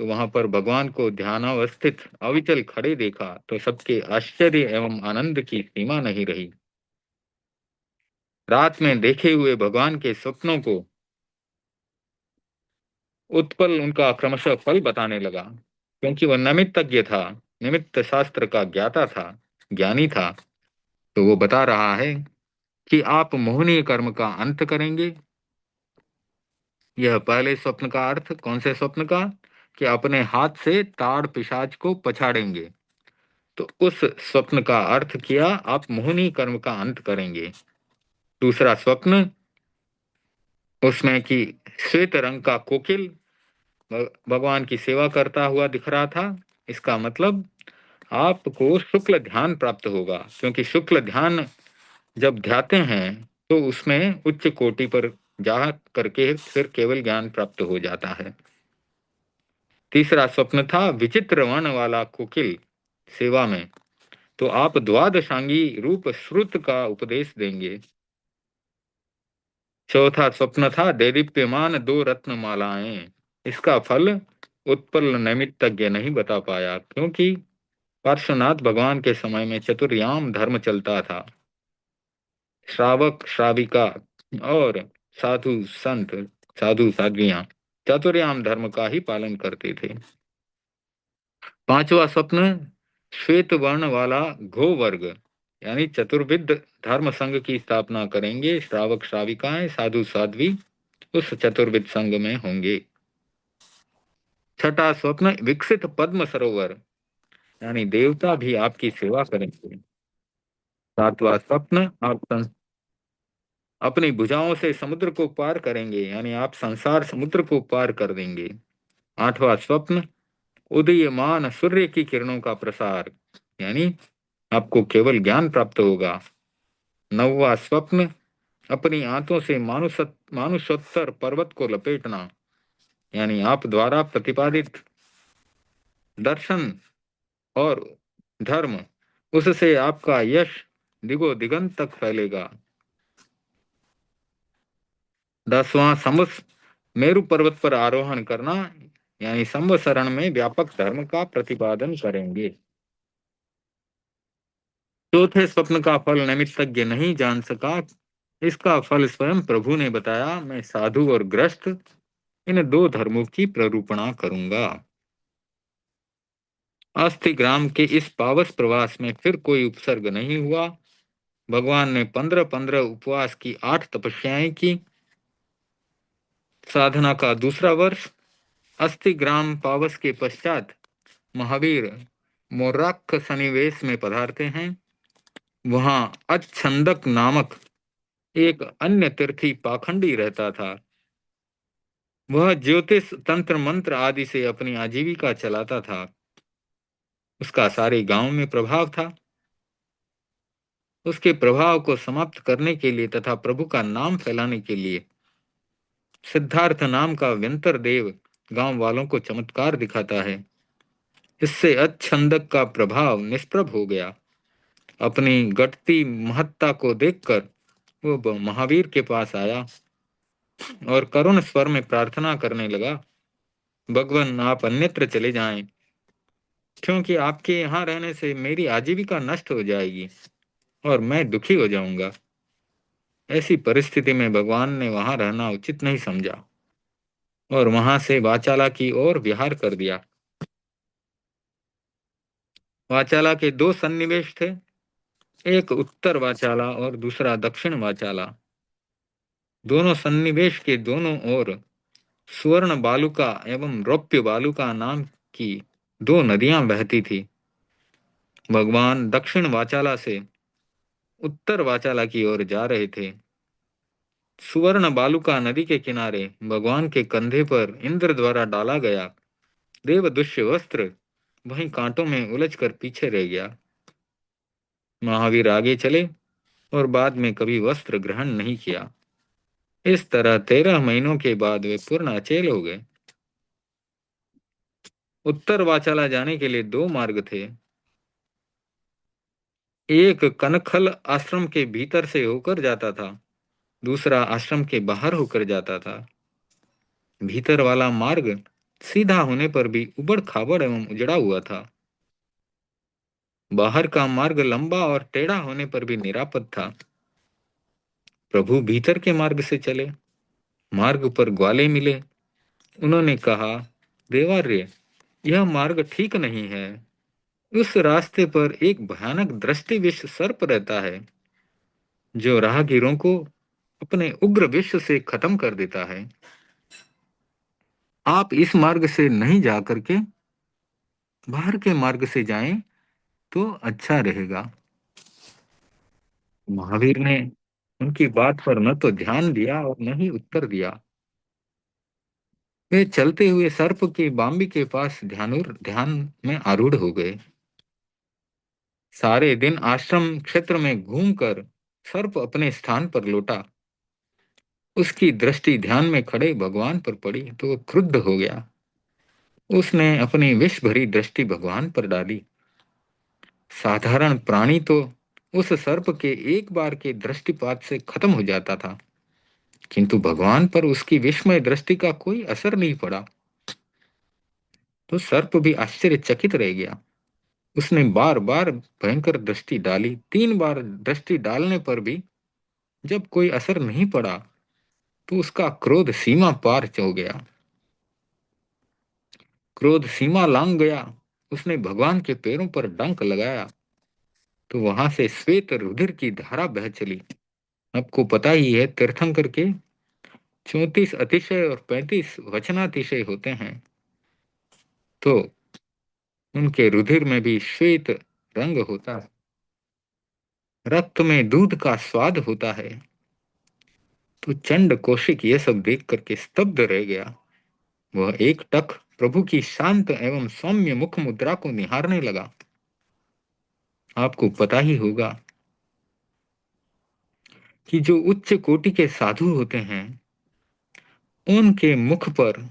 तो वहां पर भगवान को ध्यानावस्थित अविचल खड़े देखा तो सबके आश्चर्य एवं आनंद की सीमा नहीं रही। रात में देखे हुए भगवान के स्वप्नों को उत्पल उनका क्रमशः फल बताने लगा। क्योंकि वह निमित्तज्ञ था, निमित्त शास्त्र का ज्ञाता था, ज्ञानी था। तो वो बता रहा है कि आप मोहनीय कर्म का अंत करेंगे। यह पहले स्वप्न का अर्थ, कौन से स्वप्न का? कि अपने हाथ से ताड़ पिशाच को पछाड़ेंगे। तो उस स्वप्न का अर्थ किया, आप मोहनीय कर्म का अंत करेंगे। दूसरा स्वप्न, उसमें कि श्वेत रंग का कोकिल भगवान की सेवा करता हुआ दिख रहा था। इसका मतलब आपको शुक्ल ध्यान प्राप्त होगा, क्योंकि शुक्ल ध्यान जब ध्याते हैं तो उसमें उच्च कोटि पर जा करके फिर केवल ज्ञान प्राप्त हो जाता है। तीसरा स्वप्न था विचित्र वर्ण वाला कोकिल सेवा में, तो आप द्वादशांगी रूप श्रुत का उपदेश देंगे। चौथा स्वप्न था देदीप्यमान दो रत्न मालाएं। इसका फल उत्पल नैमित्तज्ञ नहीं बता पाया, क्योंकि पार्श्वनाथ भगवान के समय में चतुर्याम धर्म चलता था। श्रावक श्राविका और साधु संत, साधु साध्वियां चतुर्याम धर्म का ही पालन करते थे। पांचवा स्वप्न, श्वेत वर्ण वाला घो वर्ग, यानी चतुर्विध धर्म संघ की स्थापना करेंगे। श्रावक श्राविकाएं साधु साध्वी उस चतुर्विध संघ में होंगे। छठा स्वप्न, विकसित पद्म सरोवर, यानी देवता भी आपकी सेवा करेंगे। सातवां स्वप्न, आप अपनी भुजाओं से समुद्र को पार करेंगे, यानी आप संसार समुद्र को पार कर देंगे। आठवां स्वप्न, उदीयमान सूर्य की किरणों का प्रसार, यानी आपको केवल ज्ञान प्राप्त होगा। नौवां स्वप्न, अपनी आंतों से मानुषोत्तर पर्वत को लपेटना, यानी आप द्वारा प्रतिपादित दर्शन और धर्म, उससे आपका यश दिगो दिगंत तक फैलेगा। 10वां मेरु पर्वत पर आरोहण करना, यानी संवसरण में व्यापक धर्म का प्रतिपादन करेंगे। चौथे स्वप्न का फल नैमित्तज्ञ नहीं जान सका। इसका फल स्वयं प्रभु ने बताया, मैं साधु और ग्रस्त इन दो धर्मों की प्ररूपणा करूंगा। अस्थि ग्राम के इस पावस प्रवास में फिर कोई उपसर्ग नहीं हुआ। भगवान ने 15-15 उपवास की 8 तपस्याएं की। साधना का दूसरा वर्ष, अस्थि ग्राम पावस के पश्चात महावीर मोराक्ष सन्निवेश में पधारते हैं। वहां अच्छंदक नामक एक अन्य तीर्थी पाखंडी रहता था। वह ज्योतिष तंत्र मंत्र आदि से अपनी आजीविका चलाता था। उसका सारे गांव में प्रभाव था। उसके प्रभाव को समाप्त करने के लिए तथा प्रभु का नाम फैलाने के लिए सिद्धार्थ नाम का व्यंतर देव गांव वालों को चमत्कार दिखाता है। इससे अच्छंदक का प्रभाव निष्प्रभ हो गया। अपनी घटती महत्ता को देखकर वो महावीर के पास आया और करुण स्वर में प्रार्थना करने लगा, भगवान आप अन्यत्र चले जाएं, क्योंकि आपके यहाँ रहने से मेरी आजीविका नष्ट हो जाएगी और मैं दुखी हो जाऊंगा। ऐसी परिस्थिति में भगवान ने वहां रहना उचित नहीं समझा और वहां से वाचाला की ओर विहार कर दिया। वाचाला के दो सन्निवेश थे, एक उत्तर वाचाला और दूसरा दक्षिण वाचाला। दोनों सन्निवेश के दोनों ओर सुवर्ण बालुका एवं रौप्य बालुका नाम की दो नदियां बहती थी। भगवान दक्षिण वाचाला से उत्तर वाचाला की ओर जा रहे थे। सुवर्ण बालुका नदी के किनारे भगवान के कंधे पर इंद्र द्वारा डाला गया देवदुष्य वस्त्र वहीं कांटों में उलझकर पीछे रह गया। महावीर आगे चले और बाद में कभी वस्त्र ग्रहण नहीं किया। इस तरह 13 महीनों के बाद वे पूर्ण अचेल हो गए। उत्तर वाचाला जाने के लिए दो मार्ग थे। एक कनखल आश्रम के भीतर से होकर जाता था, दूसरा आश्रम के बाहर होकर जाता था। भीतर वाला मार्ग सीधा होने पर भी उबड़ खाबड़ एवं उजड़ा हुआ था। बाहर का मार्ग लंबा और टेढ़ा होने पर भी निरापद था। प्रभु भीतर के मार्ग से चले। मार्ग पर ग्वाले मिले। उन्होंने कहा, देवार्य यह मार्ग ठीक नहीं है। उस रास्ते पर एक भयानक दृष्टि विष सर्प रहता है जो राहगीरों को अपने उग्र विष से खत्म कर देता है। आप इस मार्ग से नहीं जा करके बाहर के मार्ग से जाएं तो अच्छा रहेगा। महावीर ने उनकी बात पर न तो ध्यान दिया और न ही उत्तर दिया। वे चलते हुए सर्प की बाम्बी के पास ध्यान में आरूढ़ हो गए। सारे दिन आश्रम क्षेत्र में घूमकर सर्प अपने स्थान पर लौटा। उसकी दृष्टि ध्यान में खड़े भगवान पर पड़ी तो वो क्रुद्ध हो गया। उसने अपनी विष भरी दृष्टि भगवान पर डाली। साधारण प्राणी तो उस सर्प के एक बार के दृष्टिपात से खत्म हो जाता था, किंतु भगवान पर उसकी विस्मय दृष्टि का कोई असर नहीं पड़ा। तो सर्प भी आश्चर्यचकित रह गया। उसने बार बार भयंकर दृष्टि डाली। 3 बार दृष्टि डालने पर भी जब कोई असर नहीं पड़ा तो उसका क्रोध सीमा पार हो गया। क्रोध सीमा लांघ गया। उसने भगवान के पैरों पर डंक लगाया तो वहां से श्वेत रुधिर की धारा बह चली। आपको पता ही है तीर्थंकर के 34 अतिशय और 35 वचनातिशय होते हैं। तो उनके रुधिर में भी श्वेत रंग होता है। रक्त में दूध का स्वाद होता है। तो चंड कौशिक यह सब देख करके स्तब्ध रह गया। वह एक टक प्रभु की शांत एवं सौम्य मुख मुद्रा को निहारने लगा। आपको पता ही होगा कि जो उच्च कोटि के साधु होते हैं उनके मुख पर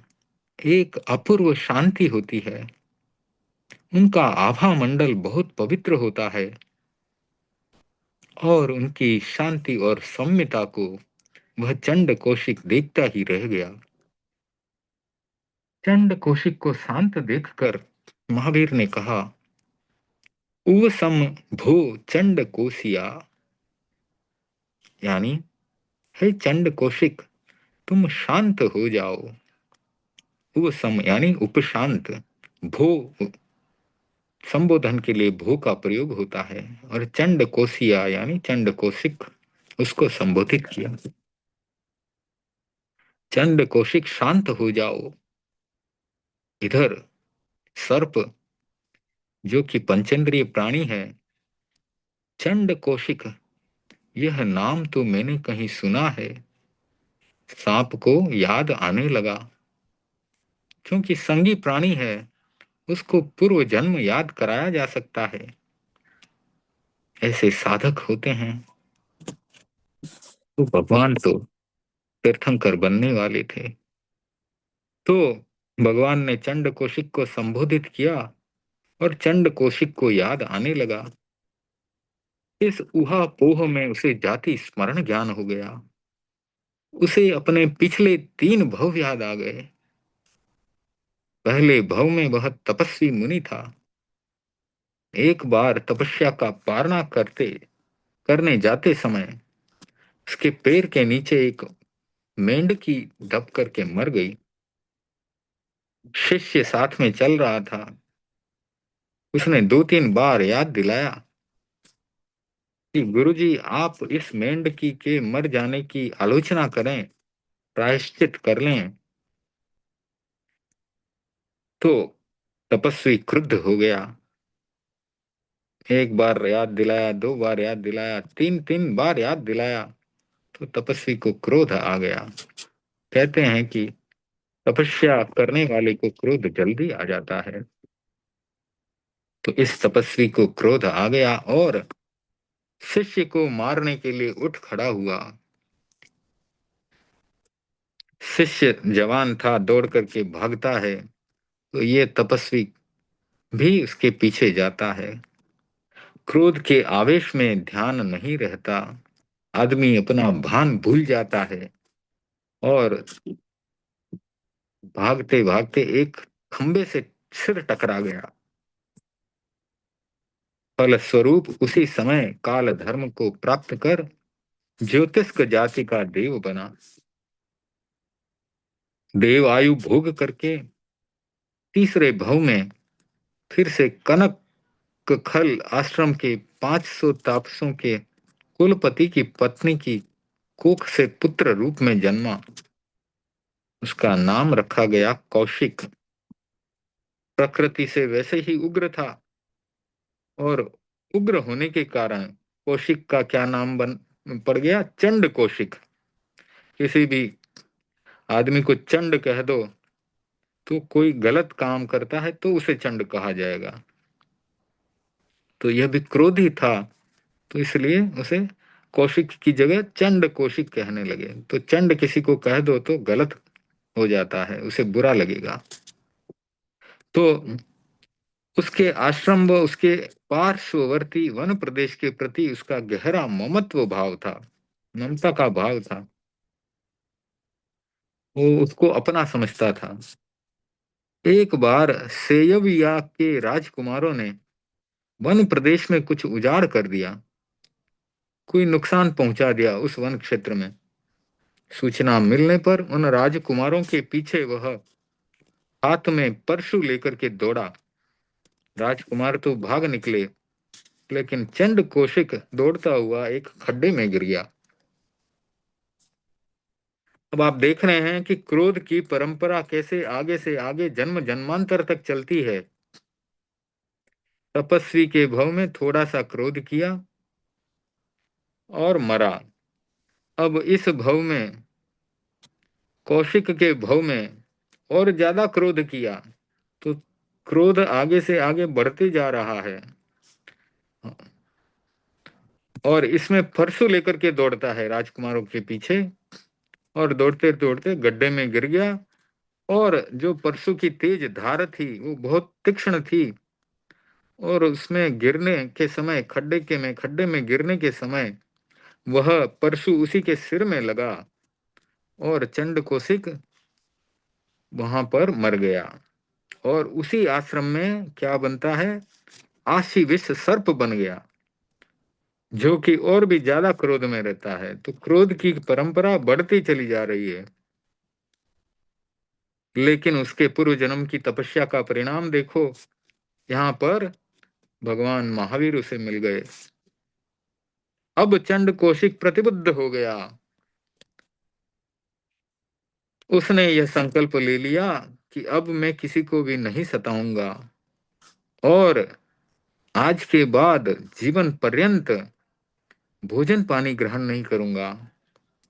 एक अपूर्व शांति होती है। उनका आभा मंडल बहुत पवित्र होता है और उनकी शांति और सौम्यता को वह चंड कौशिक देखता ही रह गया। चंड कौशिक को शांत देखकर महावीर ने कहा, उव सम भो चंड कोसिया, यानी हे चंड कौशिक तुम शांत हो जाओ। उव सम यानी उपशांत, भो संबोधन के लिए भो का प्रयोग होता है, और चंड कोसिया यानी चंड कौशिक उसको संबोधित किया। चंड कौशिक शांत हो जाओ। इधर सर्प जो कि पंचेंद्रिय प्राणी है, चंड कौशिक यह नाम तो मैंने कहीं सुना है। सांप को याद आने लगा। क्योंकि संगी प्राणी है उसको पूर्व जन्म याद कराया जा सकता है। ऐसे साधक होते हैं। तो भगवान तो तीर्थंकर बनने वाले थे। तो भगवान ने चंड कौशिक को संबोधित किया और चंड कौशिक को याद आने लगा। इस ऊहापोह में उसे जाति स्मरण ज्ञान हो गया। उसे अपने पिछले 3 भव याद आ गए। पहले भव में वह तपस्वी मुनि था। एक बार तपस्या का पारना करने जाते समय उसके पैर के नीचे एक मेंढकी दब करके मर गई। शिष्य साथ में चल रहा था। उसने 2-3 बार याद दिलाया कि गुरुजी आप इस मेंढकी के मर जाने की आलोचना करें, प्रायश्चित कर लें। तो तपस्वी क्रुद्ध हो गया। 1 बार याद दिलाया, 2 बार याद दिलाया, 3-3 बार याद दिलाया तो तपस्वी को क्रोध आ गया। कहते हैं कि तपस्या करने वाले को क्रोध जल्दी आ जाता है। तो इस तपस्वी को क्रोध आ गया और शिष्य को मारने के लिए उठ खड़ा हुआ। शिष्य जवान था, दौड़ करके भागता है तो ये तपस्वी भी उसके पीछे जाता है। क्रोध के आवेश में ध्यान नहीं रहता। आदमी अपना भान भूल जाता है और भागते भागते एक खंबे से सिर टकरा गया। फलस्वरूप उसी समय काल धर्म को प्राप्त कर ज्योतिष्क जाति का देव बना। देव आयु भोग करके तीसरे भव में फिर से कनक खल आश्रम के 500 तापसों के कुलपति की पत्नी की कोख से पुत्र रूप में जन्मा। उसका नाम रखा गया कौशिक। प्रकृति से वैसे ही उग्र था, और उग्र होने के कारण कौशिक का क्या नाम बन पड़ गया? चंड कौशिक। किसी भी आदमी को चंड कह दो तो कोई गलत काम करता है तो उसे चंड कहा जाएगा। तो यह भी क्रोधी था, तो इसलिए उसे कौशिक की जगह चंड कौशिक कहने लगे। तो चंड किसी को कह दो तो गलत हो जाता है, उसे बुरा लगेगा। तो उसके आश्रम व उसके पार्श्ववर्ती वन प्रदेश के प्रति उसका गहरा ममत्व भाव था, ममता का भाव था। वो उसको अपना समझता था। एक बार सेयविया के राजकुमारों ने वन प्रदेश में कुछ उजाड़ कर दिया, कोई नुकसान पहुंचा दिया उस वन क्षेत्र में। सूचना मिलने पर उन राजकुमारों के पीछे वह हाथ में परशु लेकर के दौड़ा। राजकुमार तो भाग निकले, लेकिन चंड कौशिक दौड़ता हुआ एक खड्डे में गिर गया। अब आप देख रहे हैं कि क्रोध की परंपरा कैसे आगे से आगे जन्म जन्मांतर तक चलती है। तपस्वी के भव में थोड़ा सा क्रोध किया और मरा। अब इस भव में, कौशिक के भव में और ज्यादा क्रोध किया, तो क्रोध आगे से आगे बढ़ते जा रहा है। और इसमें परशु लेकर के दौड़ता है राजकुमारों के पीछे, और दौड़ते दौड़ते गड्ढे में गिर गया। और जो परशु की तेज धार थी वो बहुत तीक्ष्ण थी, और उसमें गिरने के समय, खड्डे में गिरने के समय वह परशु उसी के सिर में लगा और चंड कौशिक वहां पर मर गया। और उसी आश्रम में क्या बनता है? आशी विष सर्प बन गया, जो कि और भी ज्यादा क्रोध में रहता है। तो क्रोध की परंपरा बढ़ती चली जा रही है। लेकिन उसके पूर्व जन्म की तपस्या का परिणाम देखो, यहाँ पर भगवान महावीर उसे मिल गए। अब चंड कौशिक प्रतिबुद्ध हो गया। उसने यह संकल्प ले लिया कि अब मैं किसी को भी नहीं सताऊंगा, और आज के बाद जीवन पर्यंत भोजन पानी ग्रहण नहीं करूंगा।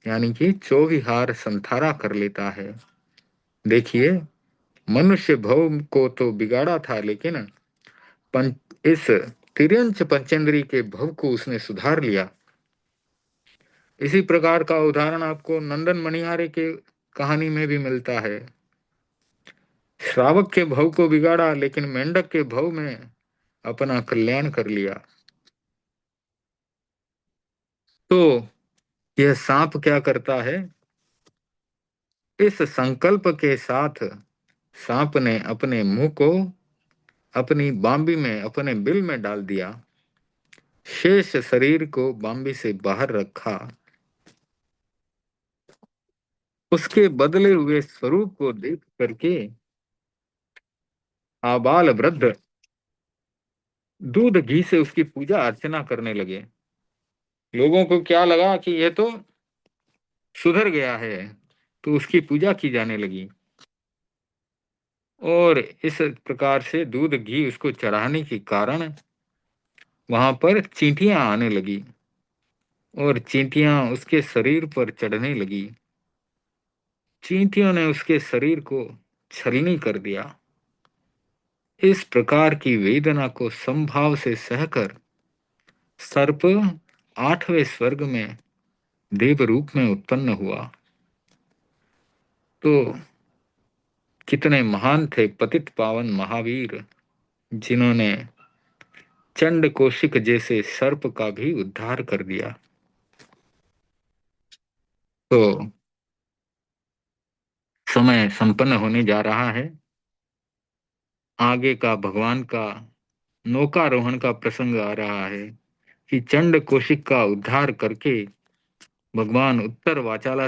यानी कि चौविहार संथारा कर लेता है। देखिए, मनुष्य भव को तो बिगाड़ा था, लेकिन इस तिर्यंच पंचेंद्री के भव को उसने सुधार लिया। इसी प्रकार का उदाहरण आपको नंदन मणिहारे के कहानी में भी मिलता है। श्रावक के भव को बिगाड़ा, लेकिन मेंढक के भव में अपना कल्याण कर लिया। तो यह सांप क्या करता है? इस संकल्प के साथ सांप ने अपने मुंह को अपनी बांबी में, अपने बिल में डाल दिया, शेष शरीर को बांबी से बाहर रखा। उसके बदले हुए स्वरूप को देख करके आबाल वृद्ध दूध घी से उसकी पूजा अर्चना करने लगे। लोगों को क्या लगा कि यह तो सुधर गया है, तो उसकी पूजा की जाने लगी। और इस प्रकार से दूध घी उसको चढ़ाने के कारण वहां पर चींटियां आने लगी, और चींटियां उसके शरीर पर चढ़ने लगी। चींटियों ने उसके शरीर को छलनी कर दिया। इस प्रकार की वेदना को समभाव से सहकर सर्प 8वें स्वर्ग में देव रूप में उत्पन्न हुआ। तो कितने महान थे पतित पावन महावीर, जिन्होंने चंड कौशिक जैसे सर्प का भी उद्धार कर दिया। तो समय संपन्न होने जा रहा है। आगे का भगवान का नौकारोहण का प्रसंग आ रहा है कि चंड कौशिक का उद्धार करके भगवान उत्तर वाचाला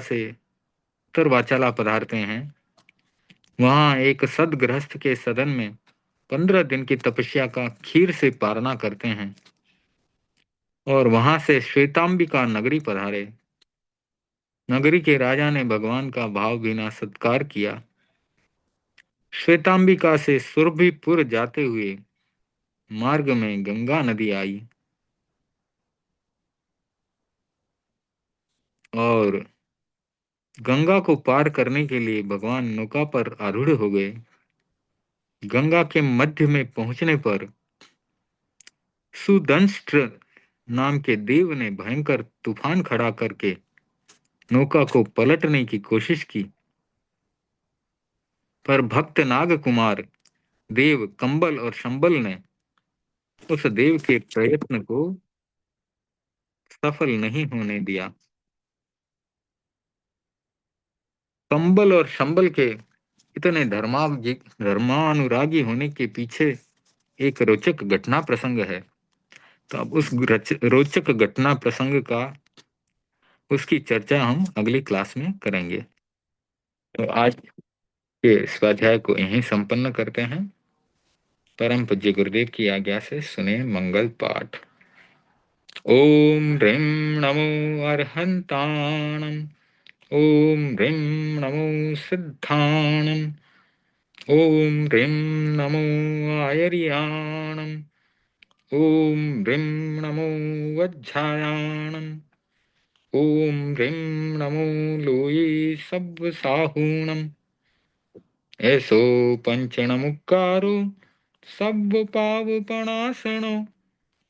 पधारते हैं। वहां एक सदगृहस्थ के सदन में 15 दिन की तपस्या का खीर से पारणा करते हैं और वहां से श्वेतांबिका नगरी पधारे। नगरी के राजा ने भगवान का भावभीना सत्कार किया। श्वेतांबिका से सुरभिपुर जाते हुए मार्ग में गंगा नदी आई और गंगा को पार करने के लिए भगवान नौका पर आरूढ़ हो गए। गंगा के मध्य में पहुंचने पर सुदंष्ट्र नाम के देव ने भयंकर तूफान खड़ा करके नौका को पलटने की कोशिश की, पर भक्त नाग कुमार देव कंबल और शंबल ने उस देव के प्रयत्न को सफल नहीं होने दिया। कंबल और शंबल के इतने धर्मानुरागी होने के पीछे एक रोचक घटना प्रसंग है। तो अब उस रोचक घटना प्रसंग का उसकी चर्चा हम अगली क्लास में करेंगे। तो आज के स्वाध्याय को यहीं संपन्न करते हैं। परम पूज्य गुरुदेव की आज्ञा से सुने मंगल पाठ। ओम ह्रीं नमो अर्हन्ताणम्। ओम ह्रीं नमो सिद्धाणम्। ओम ह्रीं नमो आयर्याणम्। ओम ह्रीं नमो वज्झायाणम्। ओम ह्रीं नमो लोये सब्बसाहूणम्। ऐसो पंचणमुक्कारो सब्बपावपणासनो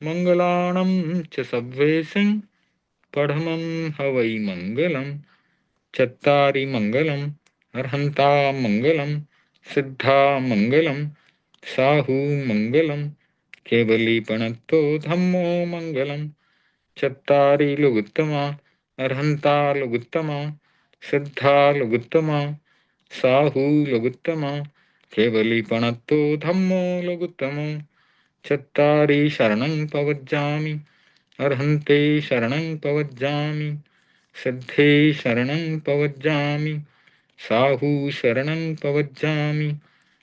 मंगलाणं च सब्वेसिं पढ़मं हवै मंगलम्। चत्तारि मंगलम् अर्हन्ता मंगलम् सिद्धा मंगलम् साहू मंगलम् केवलीपणत्तो धम्मो मंगलम्। चत्तारि लुगुत्तमा अर्हन्ता लुगुत्तमा सिद्धा लुगुत्तमा साहू लुगुत्तमा केवलीपणत्तो धम्मो लुगुत्तमो। चत्तारि शरणं पवज्जामि अर्हन्ते शरणं पवज्जामि सिद्धे शरणं पवज्जामि साहू शरणं पवज्जामि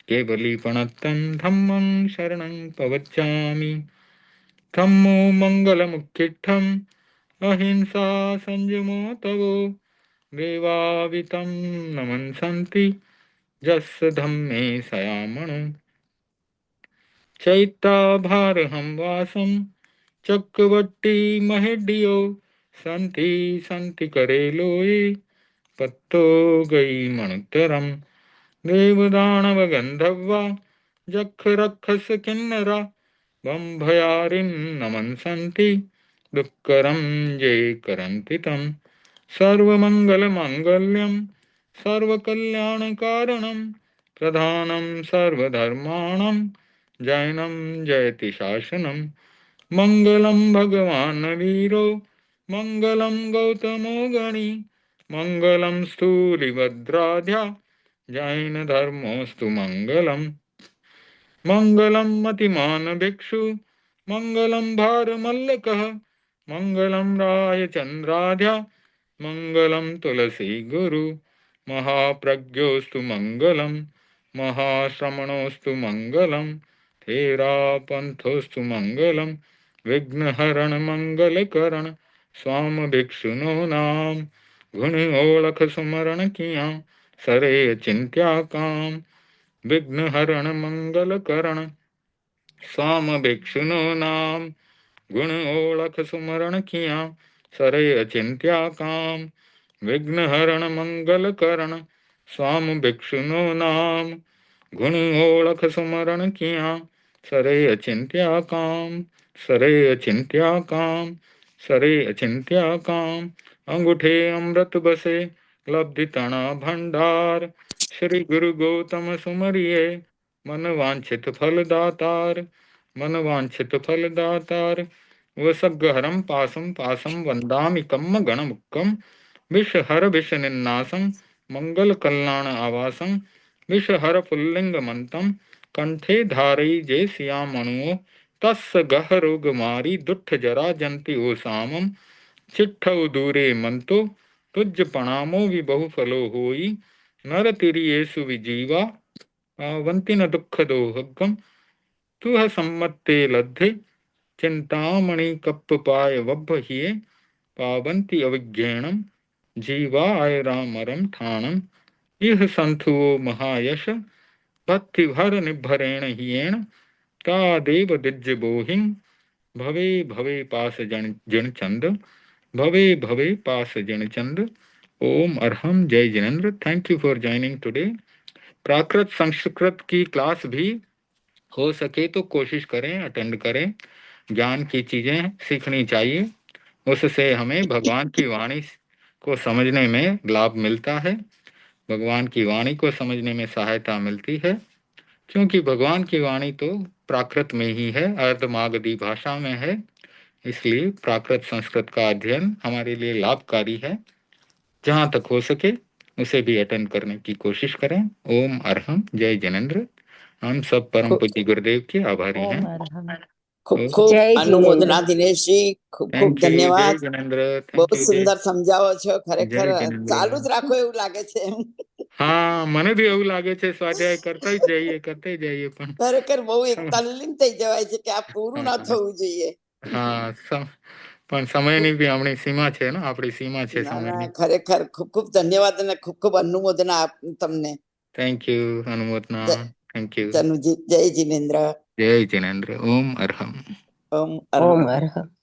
केवलीपणत्तं धम्मं शरणं पवज्जामि। धम्मो मङ्गलमुक्किट्ठम् अहिंसा संयमो तवो देवावितं नमन्सन्ति यस्य धम्मे सयामणो। चैत्याभारहं वासं चक्रवर्ती महेड्यो सन्ति सन्ति करे लोये पत्तो गई मणुत्तरम्। देवदानव गन्धर्वा जख रक्षस किन्नरा बम्भयारिं नमन्सन्ति दुःकरं ये करन्ति तम्। सर्वमङ्गलमाङ्गल्यं सर्वकल्याणकारणं प्रधानं सर्वधर्माणां जैनं जयति शासनं। मङ्गलं भगवान् वीरो मङ्गलं गौतमो गणी मङ्गलं स्थूलिभद्राढ्या जैनधर्मोऽस्तु मङ्गलम्। मङ्गलं मतिमान् भिक्षु मङ्गलं भारमल्लकः मङ्गलं रायचन्द्राढ्या मङ्गलं तुलसी गुरु महाप्रज्ञोऽस्तु मङ्गलं महाश्रमणोऽस्तु मङ्गलं थेरापन्थोऽस्तु मङ्गलं विघ्नहरण मंगलकरण स्वाम भिक्षुनो नाम गुण ओळख सुमरण किया सरे चिंत्या काम। विघ्नहरण मंगलकरण स्वाम भिक्षुनो नाम गुण ओळख सुमरण किया सरे अचिंत्या काम। विघ्नहरण मंगलकरण स्वाम भिक्षुनो नाम गुण ओळख सुमरण किया सरे अचिंत्या काम। सरे अचिंत्या काम सरे अचिंत्या काम। अंगूठे अमृत बसे लब्धि तना भंडार श्री गुरु गौतम सुमरिये मन वांछित फल दातार। मन वांछित फल दातार वसगहरम पासम पासम वंदामि कम्म गणमुक्कम विषहर विष निन्नासम मंगल कल्याण आवासम विषहर पुल्लिंग मंतम कंठे धारई जे सियामणुओ तस् गहरोग मारी दुष्ट जरा जंति ओ सामम। चिट्ठौ दूरे मंतो तुज प्रणामो विबहु फलो होई नरतिर्येषु विजीवा पावन्ति न दुःखदोहग्गम् तुह सम्मत्ते लब्धे चिंतामणि कप्पपाय वब्बहिये पावन्ति अविज्ञेणं जीवाय रामरं ठाणम् इह संथुओ महायश भक्तिभर निभरेण हियेण तादेव दिज्य बोहिं भवे भवे पास जन चंद भवे भवे पास जन चंद। ओम अरहम। जय जिनेन्द्र। Thank you for joining today. Prakrit Sanskrit की क्लास भी हो सके तो कोशिश करें, अटेंड करें। ज्ञान की चीजें सीखनी चाहिए, उससे हमें भगवान की वाणी को समझने में लाभ मिलता है, भगवान की वाणी को समझने में सहायता मिलती है, क्योंकि भगवान की वाणी तो प्राकृत में ही है, अर्धमागधी भाषा में है। इसलिए प्राकृत संस्कृत का अध्ययन हमारे लिए लाभकारी है। जहां तक हो सके उसे भी अटेंड करने की कोशिश करें। ओम अरहम। जय जिनेन्द्र। हम सब परम पूज्य गुरुदेव के आभारी हैं। खूब खूब अनुमोदना दिनेश जी, खूब खूब थैंक यू। जय धन्यवाद। जिनेन्द्र। बहुत थैंक यू। सुंदर समझाવો છો ખરેખર, જય જિનેન્દ્ર। ચાલુ જ રાખો એવું લાગે છે એમ। હા, મને બી એવું લાગે છે, સ્વાધ્યાય કરતા જ જઈએ પણ ખરેખર બહુ એક તલ્લીન થઈ જવાય છે કે આ પૂરું ના થવું જોઈએ। હા, પણ સમયની બી આપણી સીમા છે ને, આપણી સીમા છે ના ના, સમયની। ખરેખર ખૂબ ખૂબ ધન્યવાદ અને ખૂબ ખૂબ અનુમોદના તમને। થેન્ક યુ अनुमोदना। Thank you. ચનુજી, જય જિનેન્દ્ર। जय जिनेन्द्र। ओम अरहम। ઓમ અરહમ।